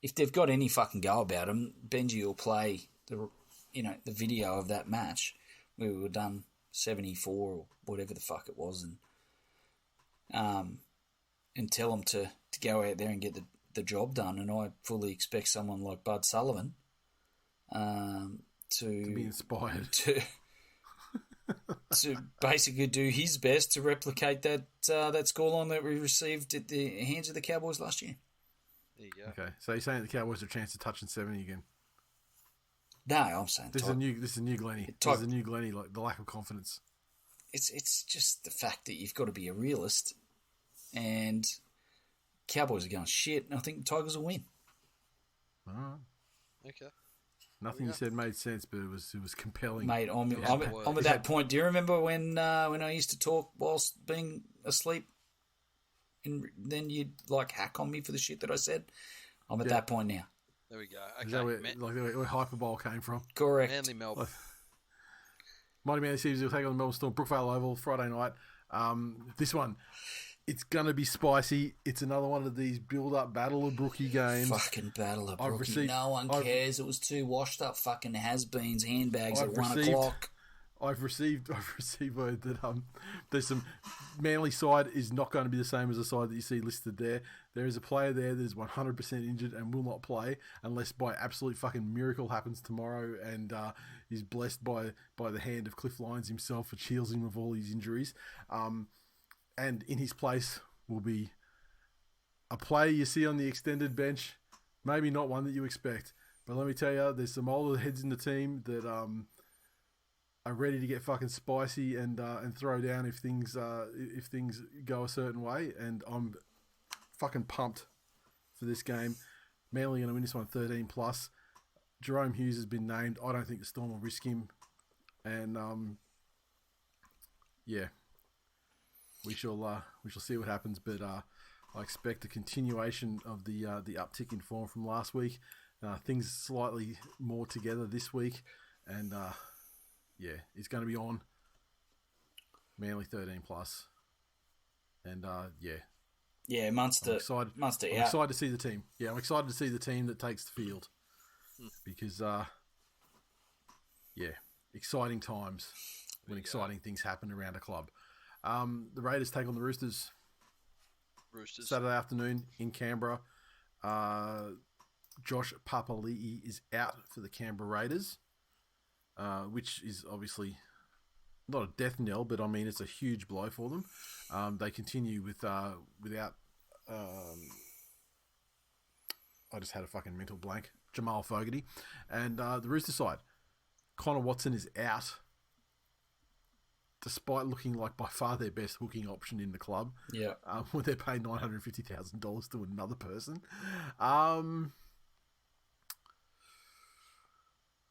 if they've got any fucking go about them, Benji will play the video of that match where we were done 74 or whatever the fuck it was, and tell them to go out there and get the job done. And I fully expect someone like Bud Sullivan to be inspired. to basically do his best to replicate that scoreline that we received at the hands of the Cowboys last year. There you go. Okay, so you're saying the Cowboys have a chance of touching 70 again? No, I'm saying This is a new Glennie. This is a new Glennie. Like the lack of confidence. It's just the fact that you've got to be a realist, and Cowboys are going shit, and I think the Tigers will win. All right. Okay. Nothing you said made sense, but it was compelling. Mate, I'm at that point. Do you remember when I used to talk whilst being asleep, and then you'd like hack on me for the shit that I said? I'm at that point now. There we go. Is Okay. that where Hyperbole came from? Correct. Manly Melbourne. Mighty Manly Seas will take on the Melbourne Storm, Brookvale Oval, Friday night. This one, it's going to be spicy. It's another one of these build-up Battle of Brookie games. Fucking Battle of Brookie. No one cares. It was two washed-up fucking has-beens handbags at 1 o'clock. I've received word that there's some Manly side is not going to be the same as the side that you see listed there. There is a player there that is 100% injured and will not play unless by absolute fucking miracle happens tomorrow and is blessed by the hand of Cliff Lyons himself, which heals him of all his injuries. And in his place will be a player you see on the extended bench, maybe not one that you expect, but let me tell you, there's some older heads in the team that are ready to get fucking spicy and throw down if things go a certain way, and I'm fucking pumped for this game. Manly going to win this one 13+. Jerome Hughes has been named. I don't think the Storm will risk him, and yeah, we shall see what happens. But I expect a continuation of the uptick in form from last week. Things slightly more together this week, and yeah, it's going to be on Manly 13+. And yeah, Munster. Munster I'm excited to see the team. Yeah, I'm excited to see the team that takes the field because exciting times when exciting things happen around a club. The Raiders take on the Roosters. Saturday afternoon in Canberra. Josh Papali'i is out for the Canberra Raiders. Which is obviously not a death knell, but I mean it's a huge blow for them. They continue without. I just had a fucking mental blank. Jamal Fogarty, and the Rooster side, Connor Watson is out, despite looking like by far their best hooking option in the club. Yeah, when they're paying $950,000 to another person.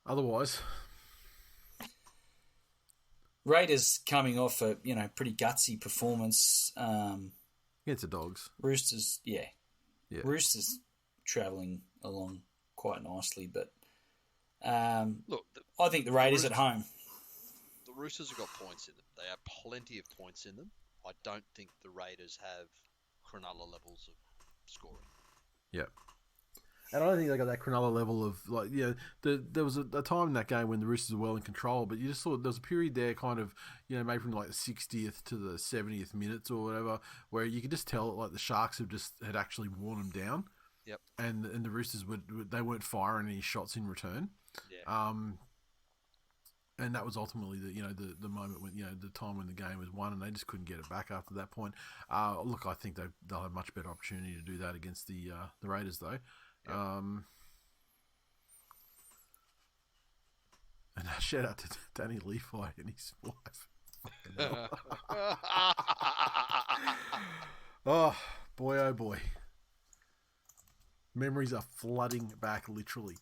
Otherwise. Raiders coming off a pretty gutsy performance Against the Dogs. Roosters, yeah. Roosters travelling along quite nicely, but look, I think the Raiders at home. The Roosters have got points in them. They have plenty of points in them. I don't think the Raiders have Cronulla levels of scoring. Yeah. And I don't think they got that Cronulla level of, there was a time in that game when the Roosters were well in control, but you just saw there was a period there kind of, maybe from like the 60th to the 70th minutes or whatever, where you could just tell like the Sharks had actually worn them down. Yep. And the Roosters they weren't firing any shots in return. Yeah. And that was ultimately the moment when the time when the game was won, and they just couldn't get it back after that point. Look, I think they'll have much better opportunity to do that against the Raiders though. Yep. And a shout out to Danny Levi and his wife. Oh boy. Memories are flooding back literally.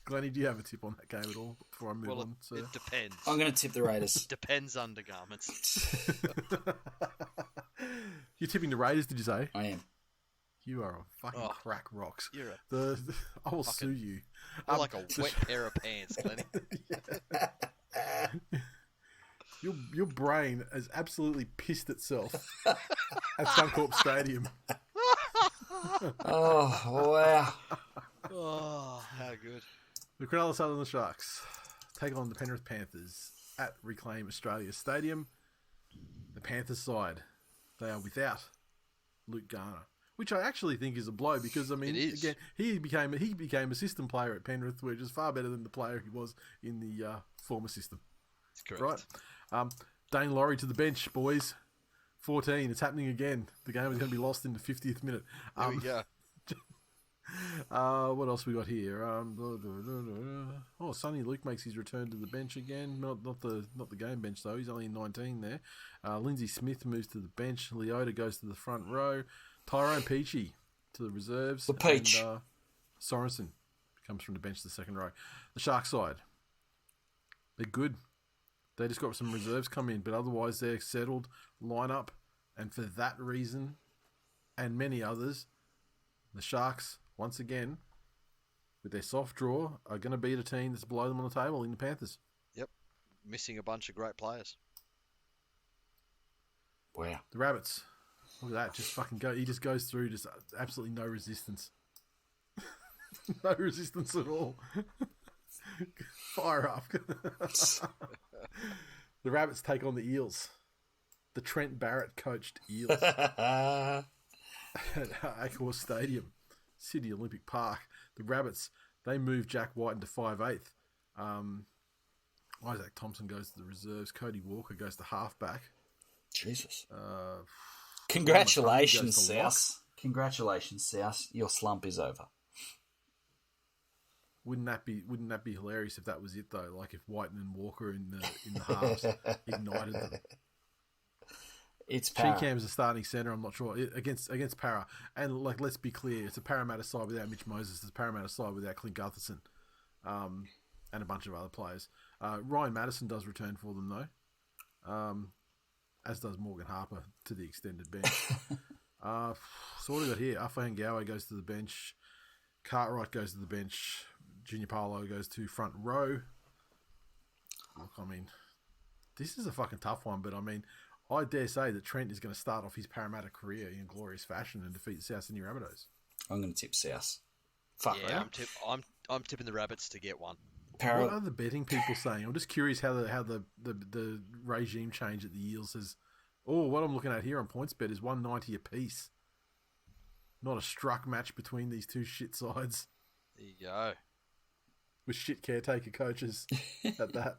Glennie, do you have a tip on that game at all before I move on? Sir? It depends. I'm going to tip the Raiders. Depends undergarments. You're tipping the Raiders, did you say? I am. You are a fucking crack rocks. I will sue you. You're like a wet pair of pants, Glennie. Your brain has absolutely pissed itself at Suncorp Stadium. Oh, wow. Oh, how good. The Cronulla Southern Sharks take on the Penrith Panthers at Reclaim Australia Stadium. The Panthers side, they are without Luke Garner, which I actually think is a blow because, I mean, again, he became a system player at Penrith, which is far better than the player he was in the former system. That's correct. Right. Dane Laurie to the bench, boys. 14. It's happening again. The game is going to be lost in the 50th minute. There we go. What else we got here? Sonny Luke makes his return to the bench again. Not the game bench though. He's only in 19 there. Lindsay Smith moves to the bench. Leota goes to the front row. Tyrone Peachy to the reserves. The Peach. And, Sorensen comes from the bench to the second row. The Shark side, they're good. They just got some reserves come in, but otherwise they're settled lineup. And for that reason, and many others, the Sharks, once again, with their soft draw, are going to beat a team that's below them on the table in the Panthers. Yep. Missing a bunch of great players. Wow. The Rabbits, look at that, just fucking go. He just goes through, just absolutely no resistance. No resistance at all. Fire up. The Rabbits take on the Eels. The Trent Barrett coached Eels. At Accor Stadium, Sydney Olympic Park. The Rabbits, they move Jack White into 5'8". Isaac Thompson goes to the reserves. Cody Walker goes to halfback. Jesus. Congratulations, goes to lock. South. Congratulations, South. Your slump is over. Wouldn't that be hilarious if that was it though? Like if White and Walker in the halves ignited them. It's Para. Cheekham's a starting centre. I'm not sure against Para. And like, let's be clear, it's a Parramatta side without Mitch Moses. It's a Parramatta side without Clint Gutherson, and a bunch of other players. Ryan Madison does return for them though, as does Morgan Harper to the extended bench. So what do we got here? Afahangawa goes to the bench. Cartwright goes to the bench. Junior Paulo goes to front row. Look, I mean, this is a fucking tough one, but I mean, I dare say that Trent is going to start off his Parramatta career in glorious fashion and defeat the South Sydney Rabbitohs. I'm going to tip South. Fuck Yeah, right. I'm tipping the Rabbits to get one. What are the betting people saying? I'm just curious how the regime change at the Eels has. Oh, what I'm looking at here on PointsBet is 190 apiece. Not a struck match between these two shit sides There you go. with shit caretaker coaches at that.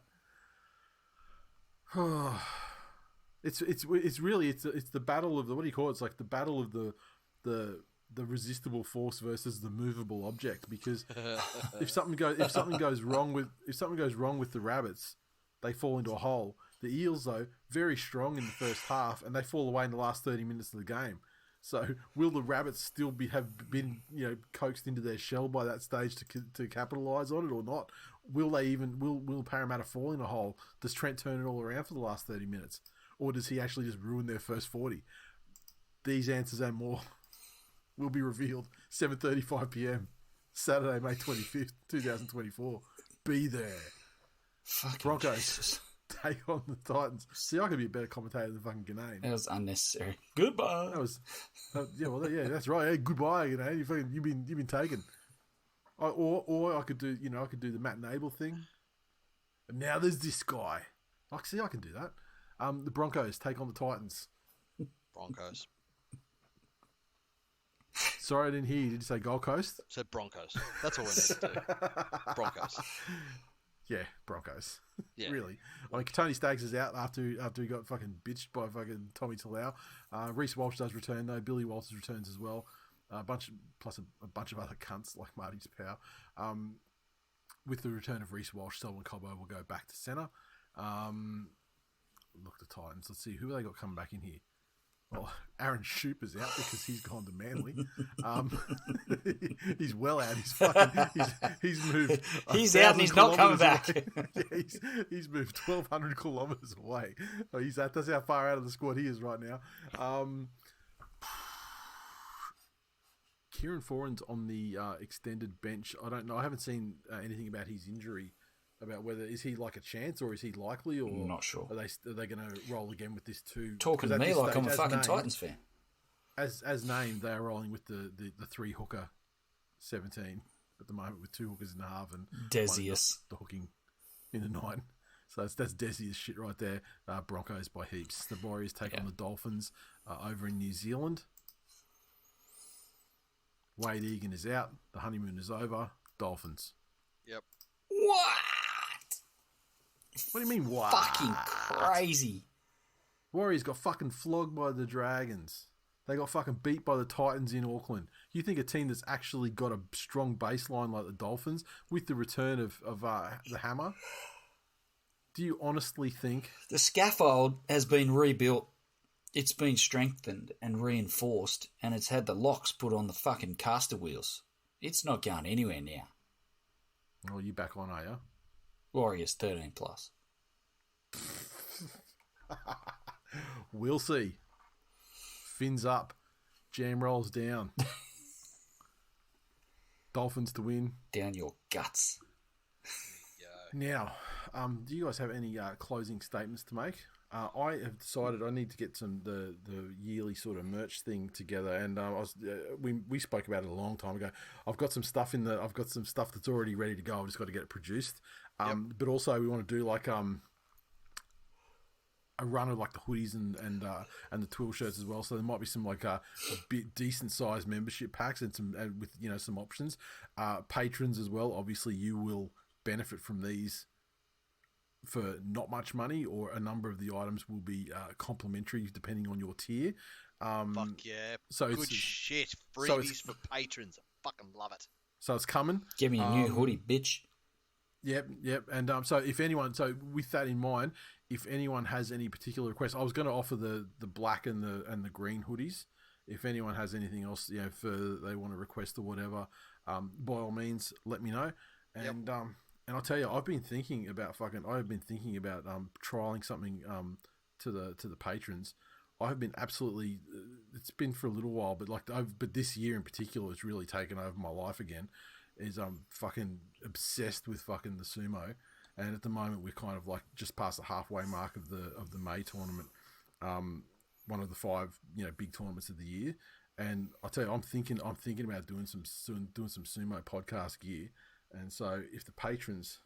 It's really the battle of the, what do you call it? It's like the battle of the resistible force versus the movable object. Because if something goes wrong with the Rabbits, they fall into a hole. The Eels though, very strong in the first half, and they fall away in the last 30 minutes of the game. So will the Rabbits still have been coaxed into their shell by that stage to capitalise on it or not? Will Parramatta fall in a hole? Does Trent turn it all around for the last 30 minutes? Or does he actually just ruin their first 40? These answers and more will be revealed 7:35 p.m. Saturday, May 25th, 2024. Be there. Fucking Broncos Jesus. take on the Titans. See, I could be a better commentator than fucking Glennie. That was unnecessary. Goodbye. That was, that's right. Hey, goodbye, you've been taken. Or I could do, the Matt and Abel thing. And now there's this guy. I can do that. The Broncos take on the Titans. Broncos. Sorry, I didn't hear you. Did you say Gold Coast? Said Broncos. That's all we need to do. Broncos. Yeah, Broncos. Yeah. Really. I mean, Tony Staggs is out after he got fucking bitched by fucking Tommy Talau. Reece Walsh does return though. Billy Walters returns as well. A bunch of other cunts like Marty Tapau. With the return of Reece Walsh, Selwyn Cobbo will go back to centre. Look, the Titans. Let's see who have they got coming back in here. Well, Aaron Shoop is out because he's gone to Manly. He's well out. He's moved. He's out and he's not coming back. Yeah, he's moved 1,200 kilometres away. That's how far out of the squad he is right now. Kieran Foran's on the extended bench. I don't know. I haven't seen anything about his injury. About whether is he like a chance or is he likely, or I'm not sure. Are they going to roll again with this too? Talking to me like I'm a fucking Titans fan. As named, they are rolling with the 3 hooker 17 at the moment with 2 hookers in the half and Desius the hooking in the 9. So that's Desius shit right there. Broncos by heaps. The Warriors take on the Dolphins over in New Zealand. Wade Egan is out. The honeymoon is over. Dolphins. Yep. What? What do you mean, what? Fucking crazy. Warriors got fucking flogged by the Dragons. They got fucking beat by the Titans in Auckland. You think a team that's actually got a strong baseline like the Dolphins, with the return of the Hammer, do you honestly think... The scaffold has been rebuilt. It's been strengthened and reinforced, and it's had the locks put on the fucking caster wheels. It's not going anywhere now. Oh, you back on, are you? Warriors 13 plus. We'll see. Fins up. Jam rolls down. Dolphins to win. Down your guts. Now, do you guys have any closing statements to make? I have decided I need to get the yearly sort of merch thing together, and we spoke about it a long time ago. I've got some stuff that's already ready to go. I've just got to get it produced. But also we want to do like a run of like the hoodies and the TWiL shirts as well. So there might be some like a bit decent sized membership packs and with some options. Patrons as well. Obviously, you will benefit from these for not much money, or a number of the items will be complimentary depending on your tier. Fuck yeah. So good shit. Freebies for patrons. I fucking love it. So it's coming. Give me a new hoodie, bitch. Yep. And so with that in mind, if anyone has any particular requests, I was going to offer the black and the green hoodies. If anyone has anything else, for they want to request or whatever, by all means, let me know. And and I'll tell you, I've been thinking about trialing something to the patrons. I have been absolutely. It's been for a little while, but this year in particular, it's really taken over my life again. Is I'm fucking obsessed with fucking the sumo, and at the moment we're kind of like just past the halfway mark of the May tournament, one of the 5 big tournaments of the year. And I tell you, I'm thinking about doing some sumo podcast gear. And so, if the patrons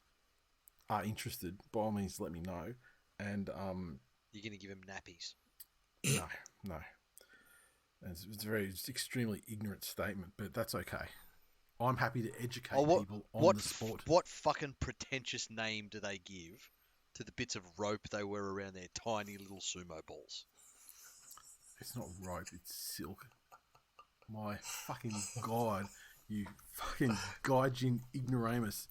are interested, by all means, let me know. And you're gonna give him nappies? No. And it's extremely ignorant statement, but that's okay. I'm happy to educate people on the sport. What fucking pretentious name do they give to the bits of rope they wear around their tiny little sumo balls? It's not rope, it's silk. My fucking God, you fucking gaijin ignoramus.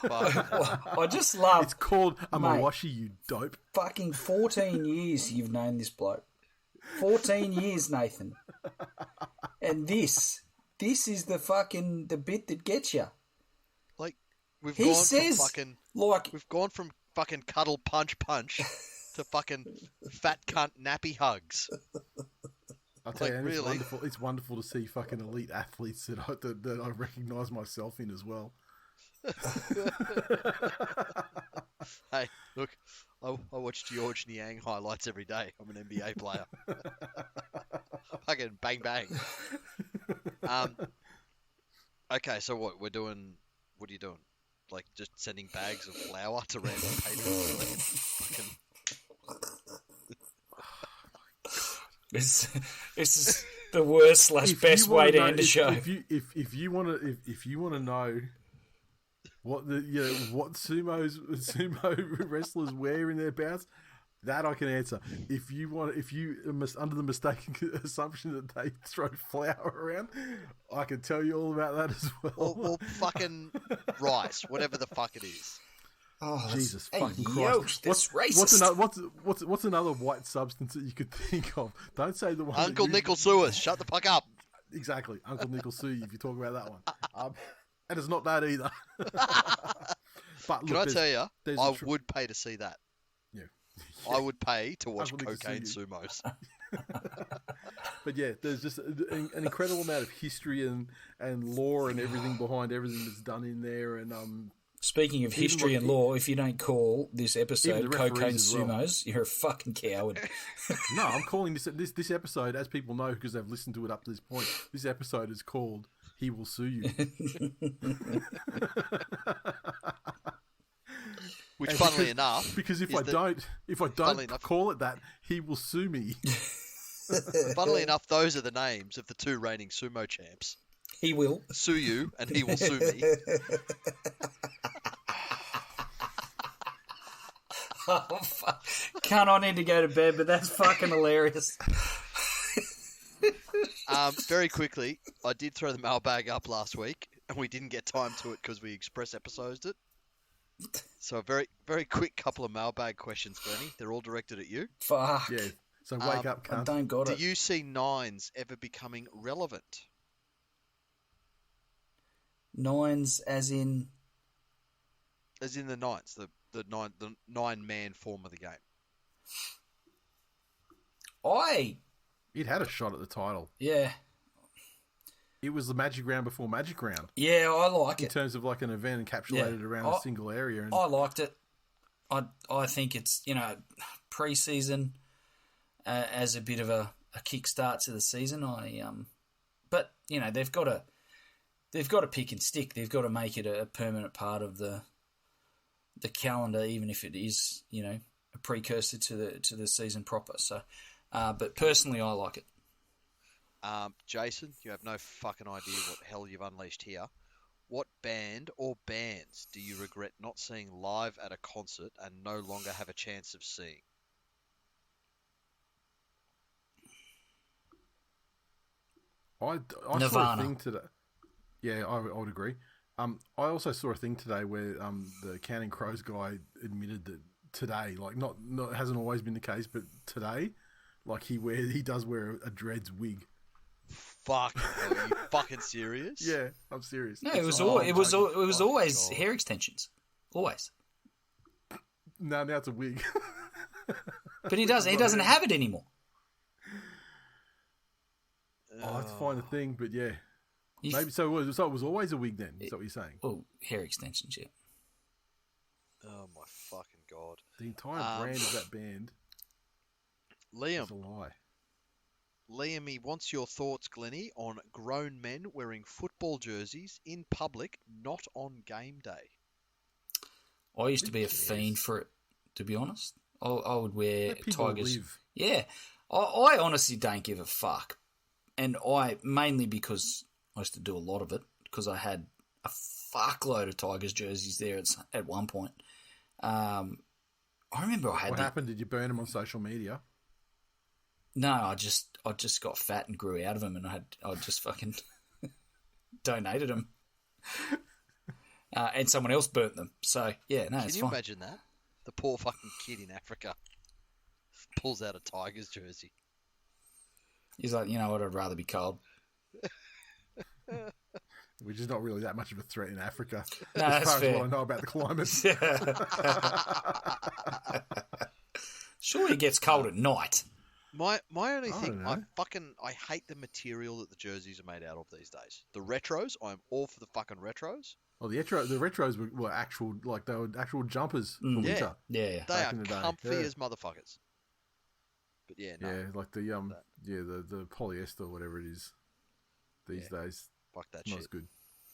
I just love... It's called a mawashi, you dope. Fucking 14 years you've known this bloke. 14 years, Nathan. And this is the bit that gets you. Like, we've gone from fucking cuddle punch to fucking fat cunt nappy hugs. I'll tell you, really? it's wonderful to see fucking elite athletes that I recognise myself in as well. Hey, look, I watch George Niang highlights every day. I'm an NBA player. Fucking bang bang. Okay, so what we're doing? What are you doing? Like just sending bags of flour to random patrons? This is the worst / best way to end a show. If you want to know what what sumo wrestlers wear in their bouts, that I can answer. If you are under the mistaken assumption that they throw flour around, I can tell you all about that as well. Or fucking rice, whatever the fuck it is. Oh, Jesus fucking Christ! That's racist. What's another white substance that you could think of? Don't say the one. Uncle Nickel Sewers, shut the fuck up. Exactly, Uncle Nickel Sue. If you talk about that one, and it's not that either. But look, can I tell you, I would pay to see that. Yeah. I would pay to watch cocaine sumos. But yeah, there's just an incredible amount of history and lore and everything behind everything that's done in there. And speaking of history and lore, if you don't call this episode Cocaine Sumos, you're a fucking coward. No, I'm calling this episode, as people know because they've listened to it up to this point, this episode is called He Will Sue You. Which, funnily enough, because if I don't call it that, he will sue me. Funnily enough, those are the names of the 2 reigning sumo champs. He will sue you, and he will sue me. Oh, fuck. Can't I need to go to bed, but that's fucking hilarious. Very quickly, I did throw the mailbag up last week, and we didn't get time to it because we express episoded it. So a very, very quick couple of mailbag questions, Glennie. They're all directed at you. Fuck. Yeah. So wake up, I cunt. don't got Do it. you see nines ever becoming relevant? Nines as in... As in the nines, the nine-man form of the game. It had a shot at the title. Yeah. It was the Magic Round before Magic Round. Yeah, I like In it. terms of like an event encapsulated around a single area. And I liked it. I think it's, pre-season as a bit of a kickstart to the season. But they've got to pick and stick. They've got to make it a permanent part of the calendar, even if it is a precursor to the season proper. So, but personally, I like it. Jason, you have no fucking idea what the hell you've unleashed here. What band or bands do you regret not seeing live at a concert and no longer have a chance of seeing? I Nirvana. saw a thing today. Yeah, I would agree. I also saw a thing today where the Counting Crows guy admitted that today, like not hasn't always been the case, but today, like he does wear a dreads wig. Fuck, are you fucking serious? Yeah, I'm serious. No, it was always hair extensions, always. No, now it's a wig. But he doesn't have it anymore. I'll have to find a thing, but yeah. Maybe so. It was always a wig then. Is that what you're saying? Oh, hair extensions, yeah. Oh my fucking god! The entire brand of that band Liam, is a lie. Liam, he wants your thoughts, Glennie, on grown men wearing football jerseys in public, not on game day. I used to be a fiend for it, to be honest. I would wear Let people Tigers. live. Yeah, I honestly don't give a fuck, and mainly because I used to do a lot of it because I had a fuckload of Tigers jerseys there at one point. I remember I had. What happened? Did you burn them on social media? No, I just got fat and grew out of them, and I just fucking donated them, and someone else burnt them. So yeah, no, Can it's you fine. imagine that? The poor fucking kid in Africa pulls out a Tigers jersey. He's like, you know what? I'd rather be cold. Which is not really that much of a threat in Africa. No, as that's far fair. as what I know about the climate. Sure, it gets cold at night. My only I thing, don't know. I hate the material that the jerseys are made out of these days. The retros, I'm all for the fucking retros. Oh, the retros were actual, like they were actual jumpers for winter. Yeah. They Back are in the day, comfy yeah. as motherfuckers. But yeah, no, Yeah, like the the polyester or whatever it is these days. fuck that Not shit. as good.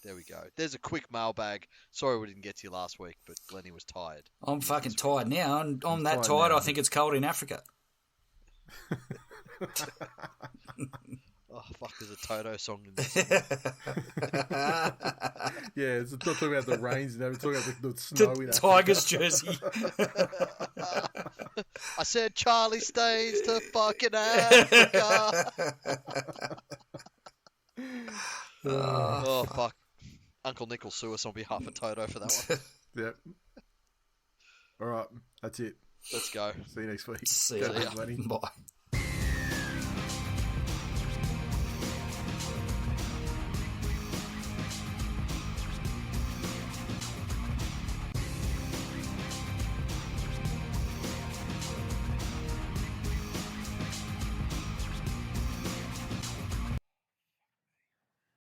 There we go. There's a quick mailbag. Sorry we didn't get to you last week, but Glennie was tired. I'm fucking tired now, and I'm that tired tired. now. I think it's cold in Africa. Oh fuck, there's a Toto song in this. Yeah, it's not talking about the rains, it's talking about the snow in The Africa. Tigers jersey. I said Charlie stays to fucking Africa. Oh fuck. Uncle Nick will sue us on behalf of Toto for that one. Yep. All right, that's it. Let's go. See you next week. See Go ya. Glennie. Bye.